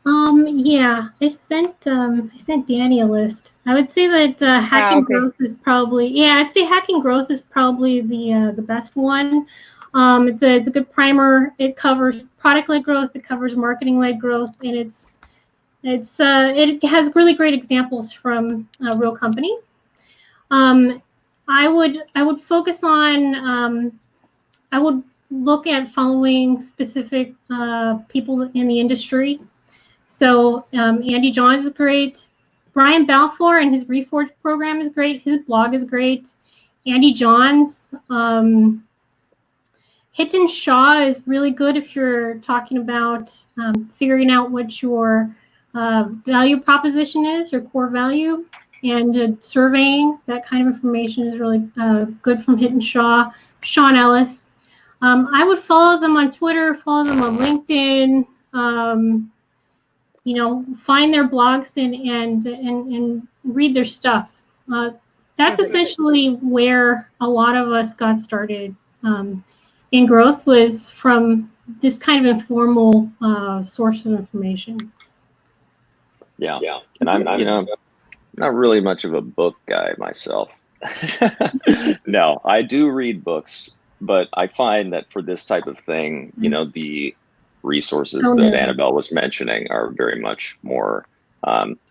Yeah, I sent Danny a list. I would say that Hacking Growth is probably, I'd say Hacking Growth is probably the best one. It's a good primer. It covers product-led growth, it covers marketing-led growth, and it has really great examples from real companies. I would focus on, I would look at following specific people in the industry. So Andy Johns is great. Brian Balfour and his Reforge program is great. His blog is great. Andy Johns. Hiten Shah is really good if you're talking about figuring out what your value proposition is, your core value, and surveying. That kind of information is really good from Hiten Shah. Sean Ellis. I would follow them on Twitter, follow them on LinkedIn. You know, find their blogs and read their stuff. That's essentially where a lot of us got started in growth, was from this kind of informal source of information.
Yeah. And I'm not really much of a book guy myself. No, I do read books, but I find that for this type of thing, you know, the resources that Annabelle was mentioning are very much more,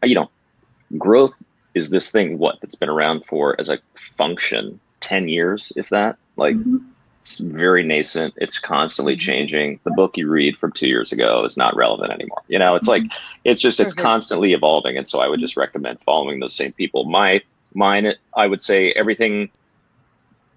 you know, growth is this thing, that's been around for, as a function, 10 years, if that, like, it's very nascent. It's constantly changing. The book you read from 2 years ago is not relevant anymore. You know, it's like, it's constantly evolving. And so I would just recommend following those same people. Mine, I would say everything,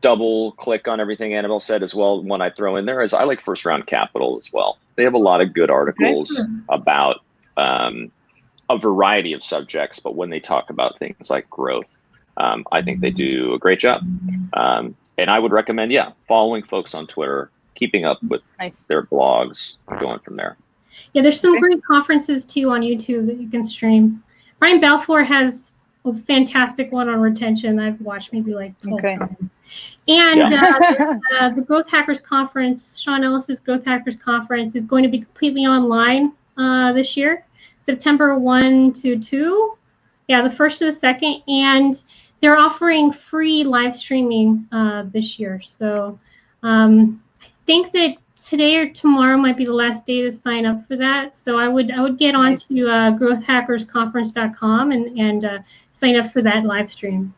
double click on everything Annabelle said as well. One I throw in there is I like First Round Capital as well. They have a lot of good articles about a variety of subjects, but when they talk about things like growth, I think they do a great job. And I would recommend, following folks on Twitter, keeping up with their blogs, going from there.
Yeah, there's some great conferences too on YouTube that you can stream. Brian Balfour has a fantastic one on retention. I've watched maybe like 12 times. And the Growth Hackers Conference, Sean Ellis's Growth Hackers Conference, is going to be completely online this year, September 1 to 2. Yeah, the 1st to the 2nd. And they're offering free live streaming this year. So I think that today or tomorrow might be the last day to sign up for that. So I would get on to growthhackersconference.com and sign up for that live stream.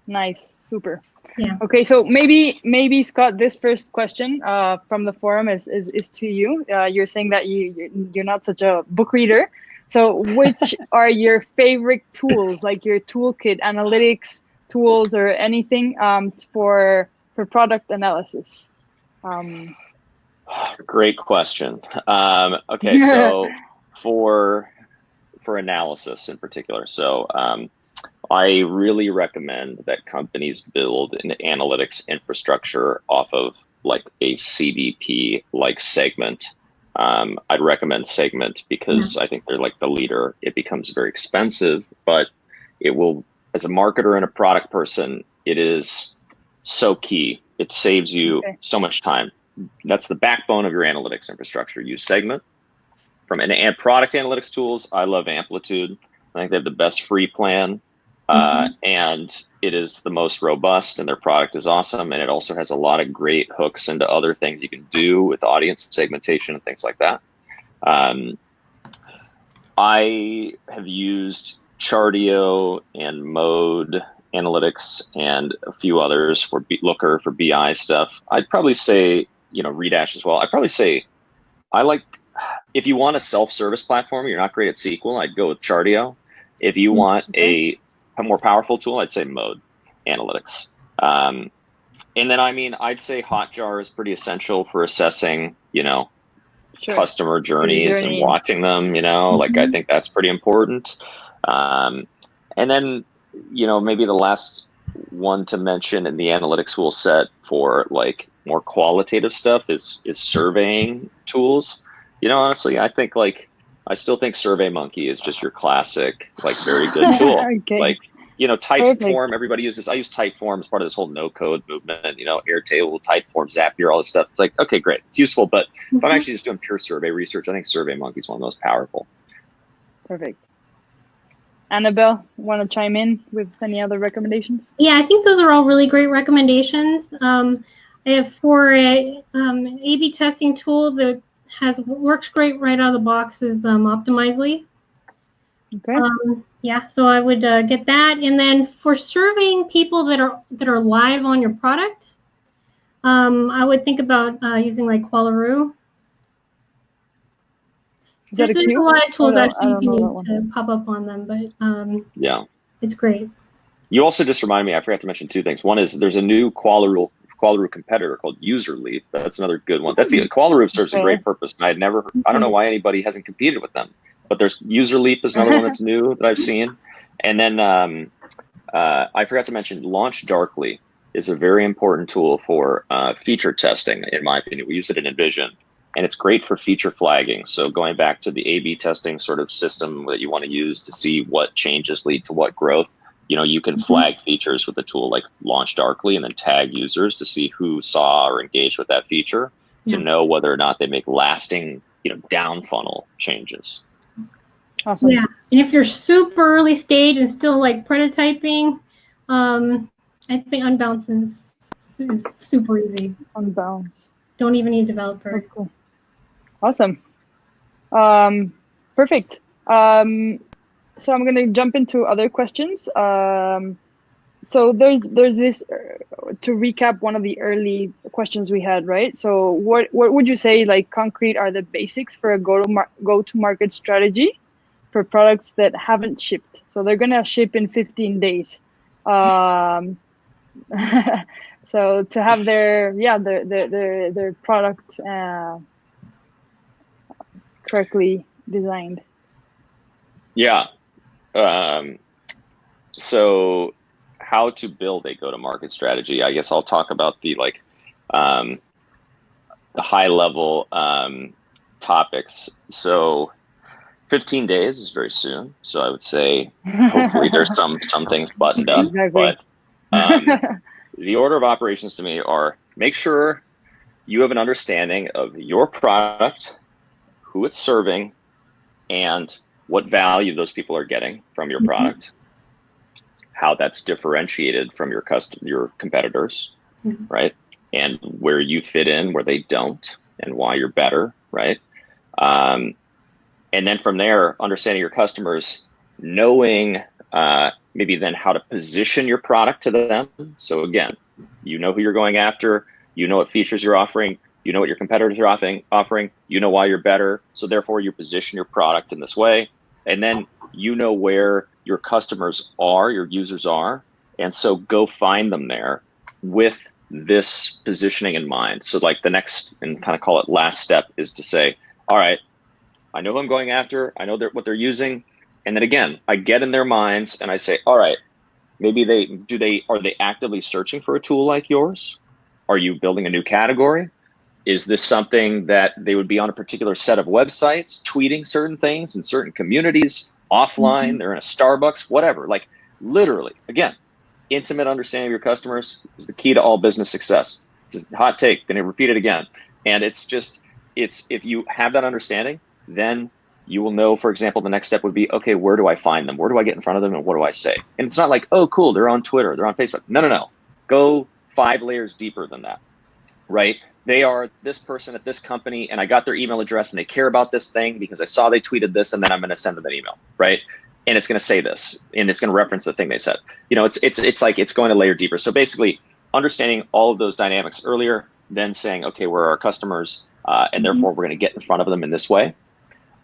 Nice, super.
Yeah.
Okay, so maybe Scott, this first question from the forum is to you. You're saying that you're not such a book reader. So which are your favorite tools, like your toolkit, analytics tools, or anything for product analysis?
Great question. Okay, so for analysis in particular, so I really recommend that companies build an analytics infrastructure off of like a CDP like Segment. I'd recommend Segment because I think they're like the leader. It becomes very expensive, but it will, as a marketer and a product person, it is so key. It saves you so much time. That's the backbone of your analytics infrastructure. Use Segment. And product analytics tools, I love Amplitude. I think they have the best free plan. And it is the most robust, and their product is awesome. And it also has a lot of great hooks into other things you can do with audience segmentation and things like that. I have used Chartio and Mode Analytics and a few others for Looker for BI stuff. I'd probably say, Redash as well. I'd probably say if you want a self-service platform, you're not great at SQL, I'd go with Chartio. If you want a more powerful tool, I'd say Mode Analytics. And then, I'd say Hotjar is pretty essential for assessing, customer journeys and watching them, I think that's pretty important. And then, maybe the last one to mention in the analytics tool set for more qualitative stuff is surveying tools. Honestly, I think I still think SurveyMonkey is just your classic, very good tool. Typeform, everybody uses. I use Typeform as part of this whole no-code movement, Airtable, Typeform, Zapier, all this stuff. It's okay, great. It's useful, but if I'm actually just doing pure survey research, I think SurveyMonkey is one of the most powerful.
Perfect. Annabelle, want to chime in with any other recommendations?
Yeah, I think those are all really great recommendations. For an A/B testing tool that works great right out of the box is Optimizely. Okay. So I would get that, and then for surveying people that are live on your product, I would think about using Qualaroo.
Is that a
There's a
queue?
lot of tools
I
actually you
don't
can
know that
use to pop up on them, but
Yeah.
it's great.
You also just reminded me, I forgot to mention two things. One is there's a new Qualaroo competitor called UserLeap. That's another good one. That's the Qualaroo serves a great purpose. And I don't know why anybody hasn't competed with them, but there's UserLeap is another one that's new that I've seen. And then I forgot to mention Launch Darkly is a very important tool for feature testing, in my opinion. We use it in Envision, and it's great for feature flagging. So going back to the A/B testing sort of system that you want to use to see what changes lead to what growth, you know, you can flag features with a tool like Launch Darkly and then tag users to see who saw or engaged with that feature to know whether or not they make lasting, you know, down funnel changes.
Awesome.
Yeah, and if you're super early stage and still like prototyping, I'd say Unbounce is super easy.
Unbounce.
Don't even need a developer.
Oh, cool. Awesome. Perfect. So I'm going to jump into other questions. So there's this, to recap one of the early questions we had, right? So what would you say, like, concrete are the basics for a go-to-market strategy for products that haven't shipped? So they're going to ship in 15 days. So to have their product correctly designed.
Yeah. So how to build a go-to-market strategy. I guess I'll talk about the the high level topics. So 15 days is very soon. So I would say hopefully there's some things buttoned up.
Exactly.
But the order of operations to me are: make sure you have an understanding of your product, who it's serving, and what value those people are getting from your product, how that's differentiated from your competitors, right? And where you fit in, where they don't, and why you're better, right? And then from there, understanding your customers, knowing maybe then how to position your product to them. So again, you know who you're going after, you know what features you're offering, you know what your competitors are offering, you know why you're better. So therefore you position your product in this way. And then you know where your customers are, your users are. And so go find them there with this positioning in mind. So like the next, and kind of call it last step, is to say, all right, I know who I'm going after, I know what they're using. And then again, I get in their minds and I say, all right, maybe are they actively searching for a tool like yours? Are you building a new category? Is this something that they would be on a particular set of websites, tweeting certain things in certain communities, offline, they're in a Starbucks, whatever. Like literally, again, intimate understanding of your customers is the key to all business success. It's a hot take, gonna repeat it again. And it's if you have that understanding, then you will know, for example, the next step would be, okay, where do I find them? Where do I get in front of them and what do I say? And it's not like, oh, cool, they're on Twitter, they're on Facebook. No. Go 5 layers deeper than that, right? They are this person at this company and I got their email address and they care about this thing because I saw they tweeted this and then I'm going to send them an email, right? And it's going to say this and it's going to reference the thing they said. You know, it's like it's going a layer deeper. So basically understanding all of those dynamics earlier, then saying, okay, where are our customers? And therefore we're going to get in front of them in this way.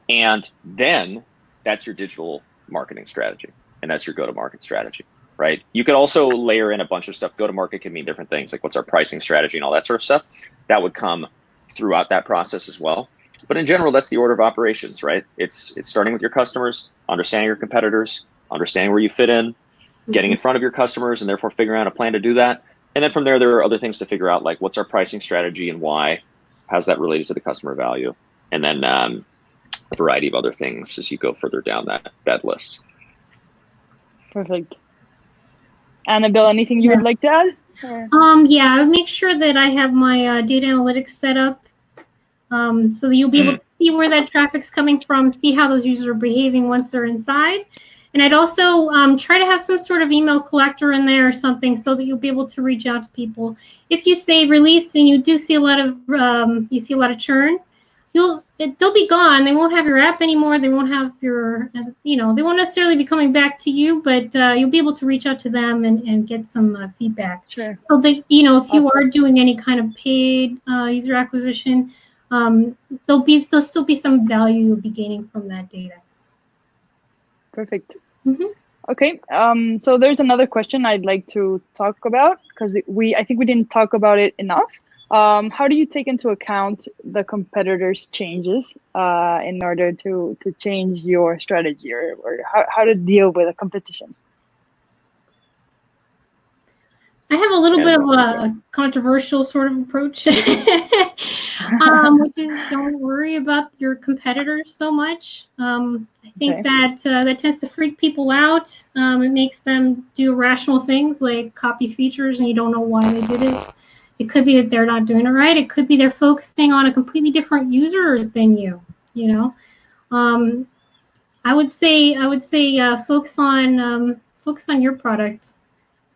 And then that's your digital marketing strategy. And that's your go-to-market strategy, right? You could also layer in a bunch of stuff. Go-to-market can mean different things, like what's our pricing strategy and all that sort of stuff. That would come throughout that process as well. But in general, that's the order of operations, right? It's starting with your customers, understanding your competitors, understanding where you fit in, getting in front of your customers, and therefore figuring out a plan to do that. And then from there are other things to figure out, like what's our pricing strategy and why? How's that related to the customer value? And then a variety of other things as you go further down that list.
Perfect. Annabelle, anything you would like to add?
Yeah, I would make sure that I have my data analytics set up so that you'll be able to see where that traffic's coming from, see how those users are behaving once they're inside. And I'd also try to have some sort of email collector in there or something so that you'll be able to reach out to people. If you say release and you do see a lot of churn, they'll be gone. They won't have your app anymore. They won't have your, they won't necessarily be coming back to you, but you'll be able to reach out to them and get some feedback.
Sure.
So that, if you are doing any kind of paid user acquisition, there'll still be some value you'll be gaining from that data.
Perfect.
Mm-hmm.
Okay. So there's another question I'd like to talk about, because I think we didn't talk about it enough. How do you take into account the competitors' changes in order to change your strategy, or how to deal with a competition?
I have a little bit of a controversial sort of approach, which is don't worry about your competitors so much. I think that tends to freak people out. It makes them do irrational things like copy features, and you don't know why they did it. It could be that they're not doing it right. It could be they're focusing on a completely different user than you. I would say focus on your product as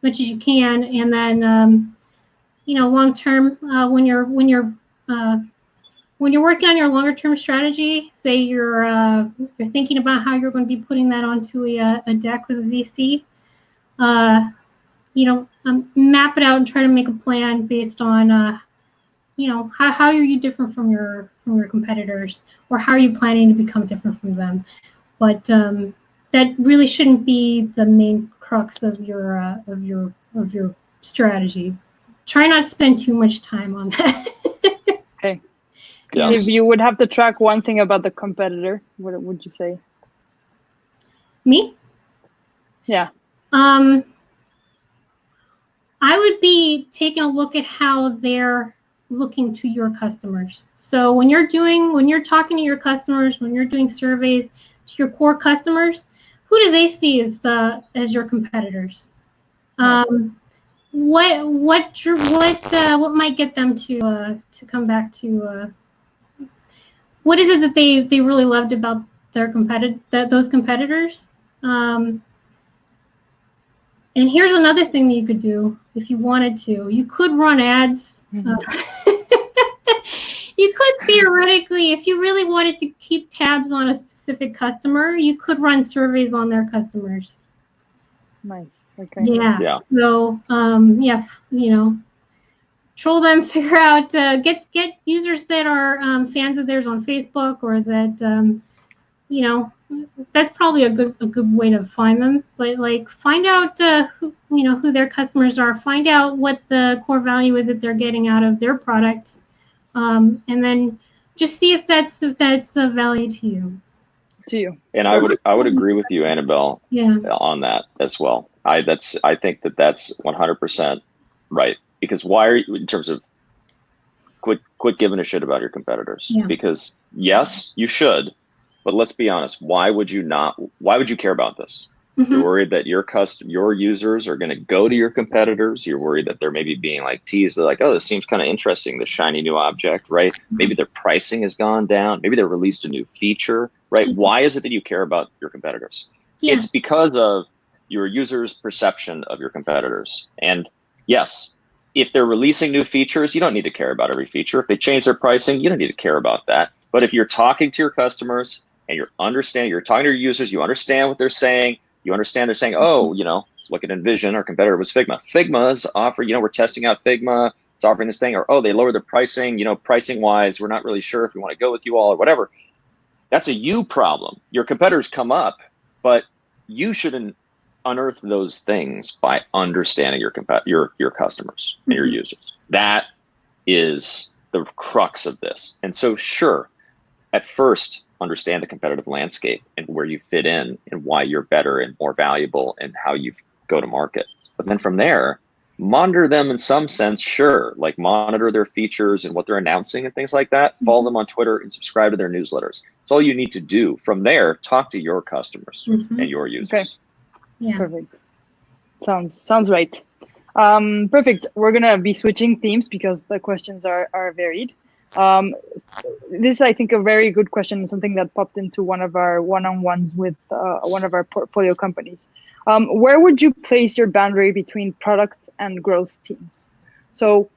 much as you can, and then long term, when you're working on your longer term strategy, say you're thinking about how you're going to be putting that onto a deck with a VC, map it out and try to make a plan based on how are you different from your competitors, or how are you planning to become different from them. But that really shouldn't be the main crux of your strategy. Try not to spend too much time on that.
Okay.
Yes.
If you would have to track one thing about the competitor, what would you say?
Me?
Yeah.
I would be taking a look at how they're looking to your customers. So when you're talking to your customers, when you're doing surveys to your core customers, who do they see as your competitors? What might get them to come back to? What is it that they really loved about those competitors? And here's another thing that you could do if you wanted to. You could run ads. You could theoretically, if you really wanted to keep tabs on a specific customer, you could run surveys on their customers.
Nice. Okay.
Yeah. So troll them, figure out, get users that are fans of theirs on Facebook, or that that's probably a good way to find them. But find out who their customers are. Find out what the core value is that they're getting out of their product, and then just see if that's of value to you.
And I would agree with you, Annabelle, on that as well. I think that's 100% right. Because why are you, in terms of quit giving a shit about your competitors?
Yeah.
Because yes, you should, but let's be honest. Why would you care about this? Mm-hmm. You're worried that your users are going to go to your competitors. You're worried that they're maybe being teased. They're oh, this seems kind of interesting, this shiny new object, right? Mm-hmm. Maybe their pricing has gone down. Maybe they released a new feature, right? Mm-hmm. Why is it that you care about your competitors? Yeah. It's because of your users' perception of your competitors. And yes, if they're releasing new features, you don't need to care about every feature. If they change their pricing, you don't need to care about that. But if you're talking to your customers and you're talking to your users, you understand what they're saying. You understand they're saying, oh, look at Envision, our competitor was Figma. Figma's offering, we're testing out Figma. It's offering this thing, or, oh, they lowered their pricing, pricing wise, we're not really sure if we want to go with you all or whatever. That's a you problem. Your competitors come up, but you shouldn't unearth those things by understanding your customers and your users. That is the crux of this. And so, sure, at first, understand the competitive landscape and where you fit in and why you're better and more valuable and how you go to market. But then from there, monitor them in some sense, sure, monitor their features and what they're announcing and things like that. Mm-hmm. Follow them on Twitter and subscribe to their newsletters. It's all you need to do. From there, talk to your customers and your users.
Okay.
Yeah.
Perfect. Sounds right. Perfect. We're gonna be switching themes because the questions are varied. This is, I think, a very good question, something that popped into one of our one-on-ones with one of our portfolio companies. Where would you place your boundary between product and growth teams? So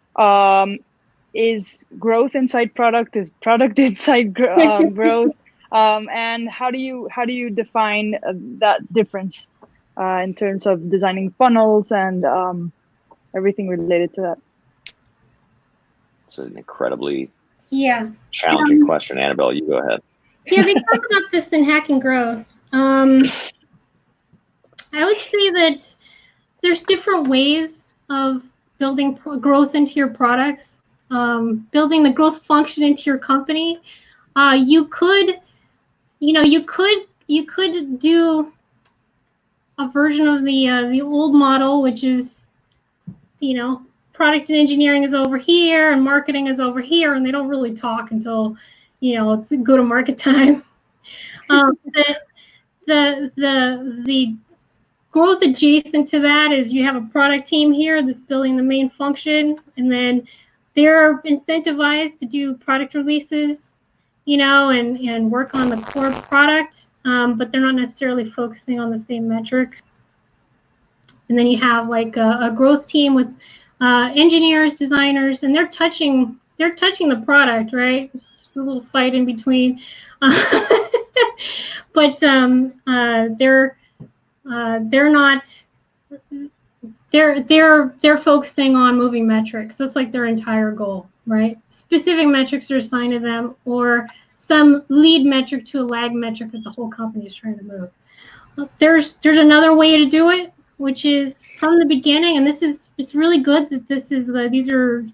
is growth inside product? Is product inside growth? And how do you define that difference in terms of designing funnels and everything related to that?
It's an incredibly
Yeah.
Challenging question, Annabelle. You go ahead.
Yeah, they talk about this in Hacking Growth. I would say that there's different ways of building growth into your products, building the growth function into your company. You could do a version of the old model, which is, product and engineering is over here and marketing is over here, and they don't really talk until, it's go to market time. The growth adjacent to that is you have a product team here that's building the main function, and then they're incentivized to do product releases, and work on the core product, but they're not necessarily focusing on the same metrics. And then you have like a growth team with engineers, designers, and they're touching the product, right? It's a little fight in between, but they're focusing on moving metrics. That's like their entire goal, right? Specific metrics are assigned to them, or some lead metric to a lag metric that the whole company is trying to move. There's another way to do it, which is from the beginning, and it's really good that these are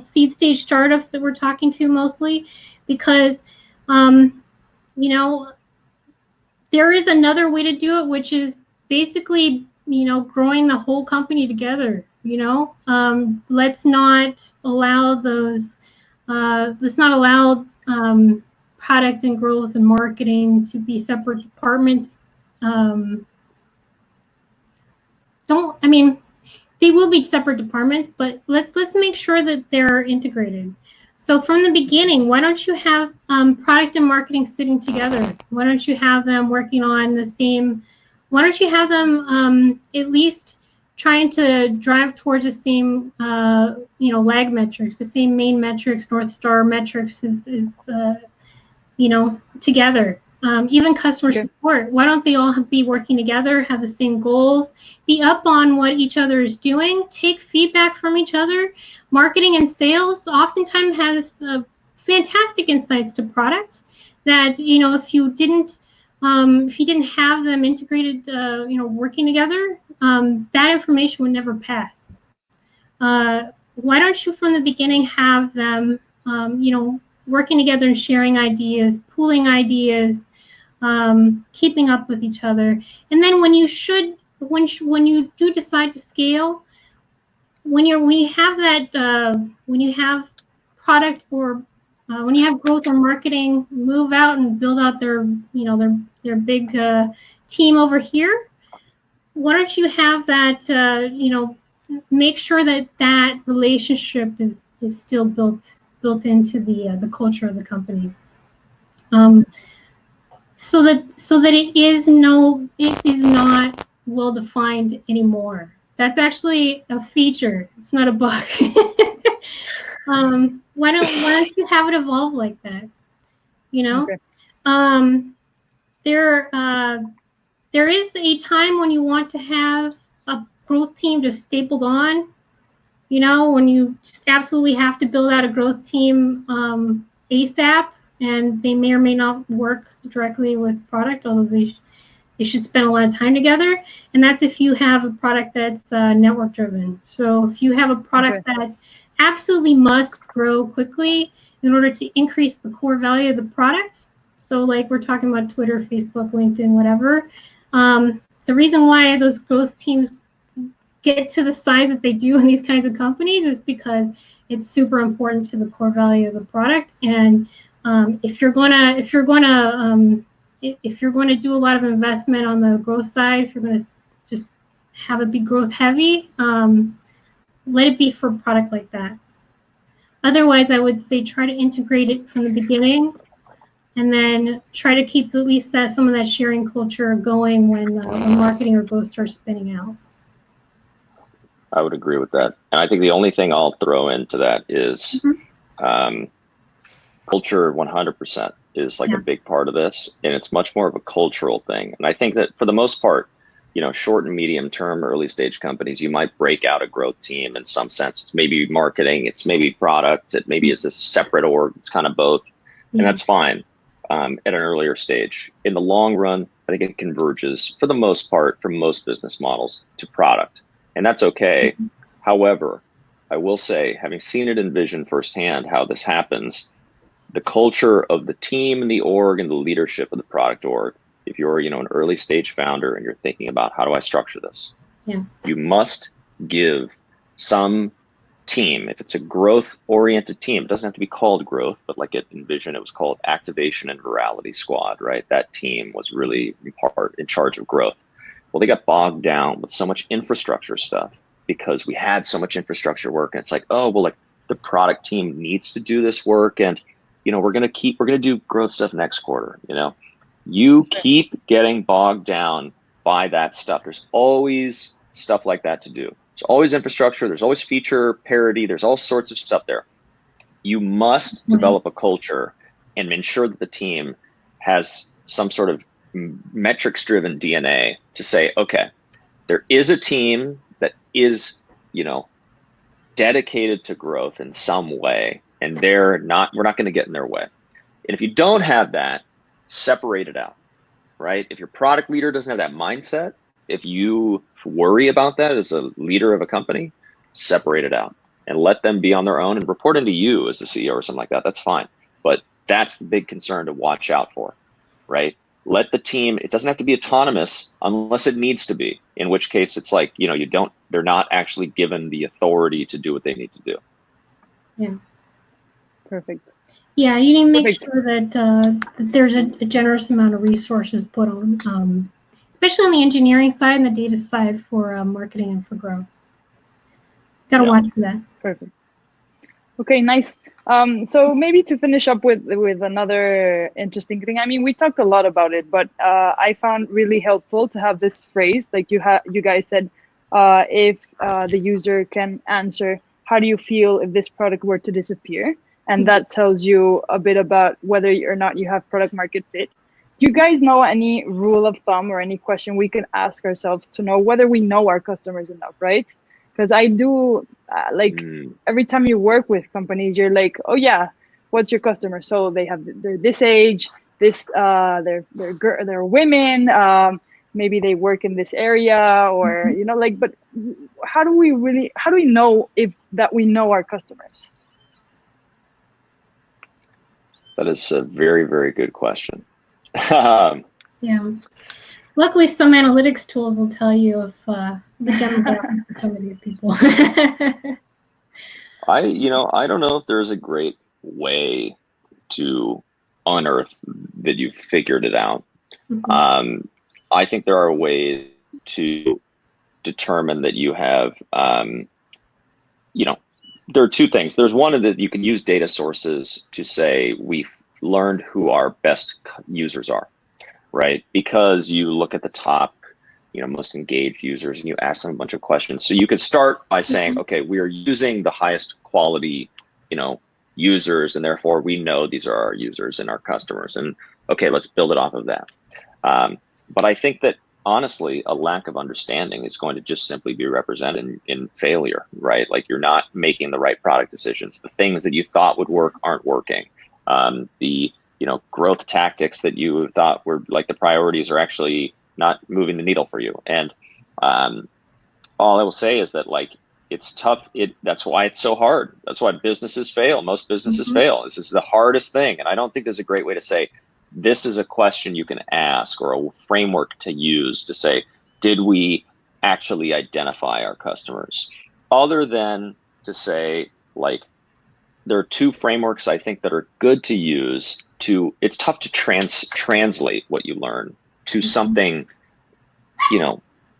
seed stage startups that we're talking to mostly, because there is another way to do it, which is basically growing the whole company together. Let's not allow product and growth and marketing to be separate departments. They will be separate departments, but let's make sure that they're integrated. So from the beginning, why don't you have product and marketing sitting together? Why don't you have them working on the same? Why don't you have them at least trying to drive towards the same lag metrics, the same main metrics, North Star metrics is together. Even customer support, why don't they all be working together, have the same goals, be up on what each other is doing, take feedback from each other. Marketing and sales oftentimes has fantastic insights to product that, if you didn't have them integrated, working together, that information would never pass. Why don't you from the beginning have them, working together and sharing ideas, pooling ideas, keeping up with each other. And then when you do decide to scale, when you have product or when you have growth or marketing move out and build out their big team over here, why don't you have that make sure that relationship is still built into the culture of the company, so that it is not well defined anymore. That's actually a feature. It's not a bug. Why don't you have it evolve like that? Okay. There is a time when you want to have a growth team just stapled on. When you just absolutely have to build out a growth team ASAP, and they may or may not work directly with product, although they should spend a lot of time together. And that's if you have a product that's network driven. So if you have a product that absolutely must grow quickly in order to increase the core value of the product, so like we're talking about Twitter, Facebook, LinkedIn, whatever, the reason why those growth teams get to the size that they do in these kinds of companies is because it's super important to the core value of the product. And if you're going to do a lot of investment on the growth side, if you're going to just have it be growth heavy, let it be for a product like that. Otherwise, I would say try to integrate it from the beginning, and then try to keep at least some of that sharing culture going when marketing or growth starts spinning out.
I would agree with that. And I think the only thing I'll throw into that is culture 100% is like a big part of this. And it's much more of a cultural thing. And I think that for the most part, short and medium term early stage companies, you might break out a growth team in some sense. It's maybe marketing, it's maybe product, it maybe is a separate org, it's kind of both. And that's fine at an earlier stage. In the long run, I think it converges for the most part from most business models to product, and that's okay. However, I will say, having seen it in Vision firsthand, how this happens, the culture of the team and the org and the leadership of the product org, if you're, an early stage founder and you're thinking about how do I structure this, you must give some team, if it's a growth oriented team, it doesn't have to be called growth, but like in Vision, it was called Activation and Virality Squad, right? That team was really in charge of growth. Well, they got bogged down with so much infrastructure stuff because we had so much infrastructure work, and it's like, oh, well, like the product team needs to do this work, and we're gonna do growth stuff next quarter. You keep getting bogged down by that stuff. There's always stuff like that to do. There's always infrastructure, there's always feature parity, there's all sorts of stuff there. You must develop a culture and ensure that the team has some sort of metrics-driven DNA to say, okay, there is a team that is, dedicated to growth in some way, and we're not going to get in their way. And if you don't have that, separate it out, right? If your product leader doesn't have that mindset, if you worry about that as a leader of a company, separate it out and let them be on their own and report into you as the CEO or something like that. That's fine. But that's the big concern to watch out for, right? Let the team, it doesn't have to be autonomous unless it needs to be, in which case it's like, they're not actually given the authority to do what they need to do.
Yeah.
Perfect.
Yeah, you need to make sure that there's a generous amount of resources put on, especially on the engineering side and the data side for marketing and for growth. Got to watch for that.
Perfect. Okay, nice. So maybe to finish up with another interesting thing. I mean, we talked a lot about it, but I found really helpful to have this phrase, like you guys said, if the user can answer, how do you feel if this product were to disappear? And that tells you a bit about whether or not you have product market fit. Do you guys know any rule of thumb or any question we can ask ourselves to know whether we know our customers enough, right? Because I do, every time you work with companies, you're like, oh yeah, what's your customer? So they're this age, they're women, maybe they work in this area, or but how do we know that we know our customers?
That is a very, very good question.
Yeah. Luckily, some analytics tools will tell you if the demographics of some of these people.
I don't know if there's a great way to unearth that you've figured it out. I think there are ways to determine that you have, there are two things. There's one that you can use data sources to say we've learned who our best users are, right? Because you look at the top, most engaged users and you ask them a bunch of questions. So you could start by saying, okay, we are using the highest quality, users, and therefore we know these are our users and our customers. And okay, let's build it off of that. But I think that honestly, a lack of understanding is going to just simply be represented in failure, right? Like you're not making the right product decisions. The things that you thought would work aren't working. The growth tactics that you thought were like the priorities are actually not moving the needle for you. And all I will say is that like it's tough. That's why it's so hard. That's why businesses fail. Most businesses fail. This is the hardest thing. And I don't think there's a great way to say, this is a question you can ask or a framework to use to say, did we actually identify our customers? Other than to say, like, there are two frameworks I think that are good to use it's tough to translate what you learn to something,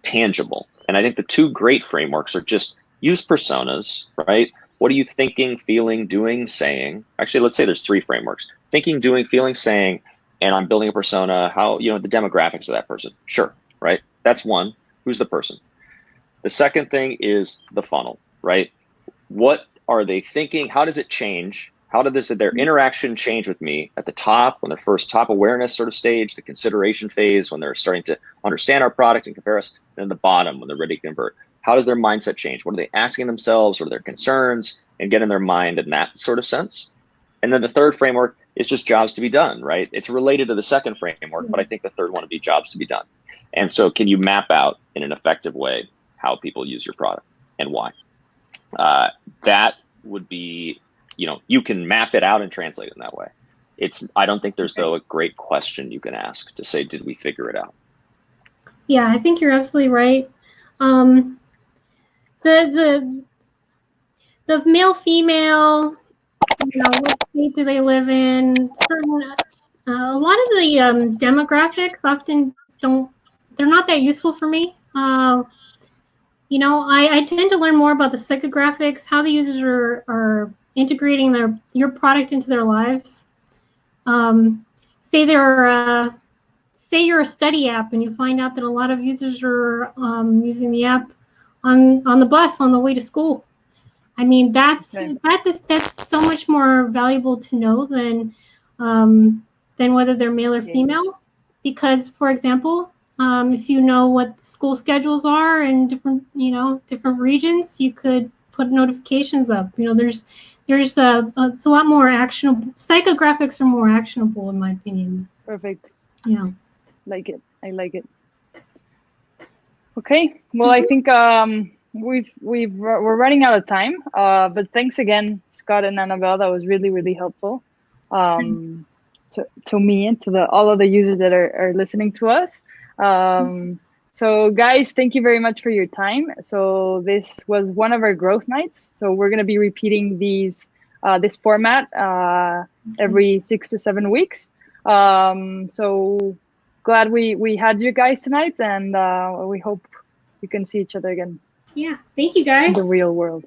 tangible. And I think the two great frameworks are just use personas, right? What are you thinking, feeling, doing, saying? Actually, let's say there's three frameworks: thinking, doing, feeling, saying. And I'm building a persona, how, the demographics of that person. Sure, right? That's one. Who's the person? The second thing is the funnel, right? What are they thinking? How does it change? How did their interaction change with me at the top, when they're first top awareness sort of stage, the consideration phase, when they're starting to understand our product and compare us, and then the bottom, when they're ready to convert? How does their mindset change? What are they asking themselves? What are their concerns? And get in their mind in that sort of sense. And then the third framework is just jobs to be done, right? It's related to the second framework, but I think the third one would be jobs to be done. And so can you map out in an effective way how people use your product and why? That would be, you can map it out and translate it in that way. I don't think there's, though, a great question you can ask to say, did we figure it out?
Yeah, I think you're absolutely right. The male, female, what state do they live in? A lot of the demographics often they're not that useful for me. I tend to learn more about the psychographics, how the users are integrating your product into their lives. Say you're a study app and you find out that a lot of users are using the app on the bus on the way to school. I mean, that's so much more valuable to know than whether they're male or female. Because, for example, if you know what school schedules are in different regions, you could put notifications up. There's it's a lot more actionable. Psychographics are more actionable, in my opinion.
Perfect.
Yeah.
I like it. Okay. Well, I think we're running out of time. But thanks again, Scott and Annabelle. That was really, really helpful. To me and to all of the users that are listening to us. So guys, thank you very much for your time. So this was one of our growth nights. So we're going to be repeating this format every 6 to 7 weeks. So glad we had you guys tonight, and we hope we can see each other again.
Yeah, thank you guys.
In the real world.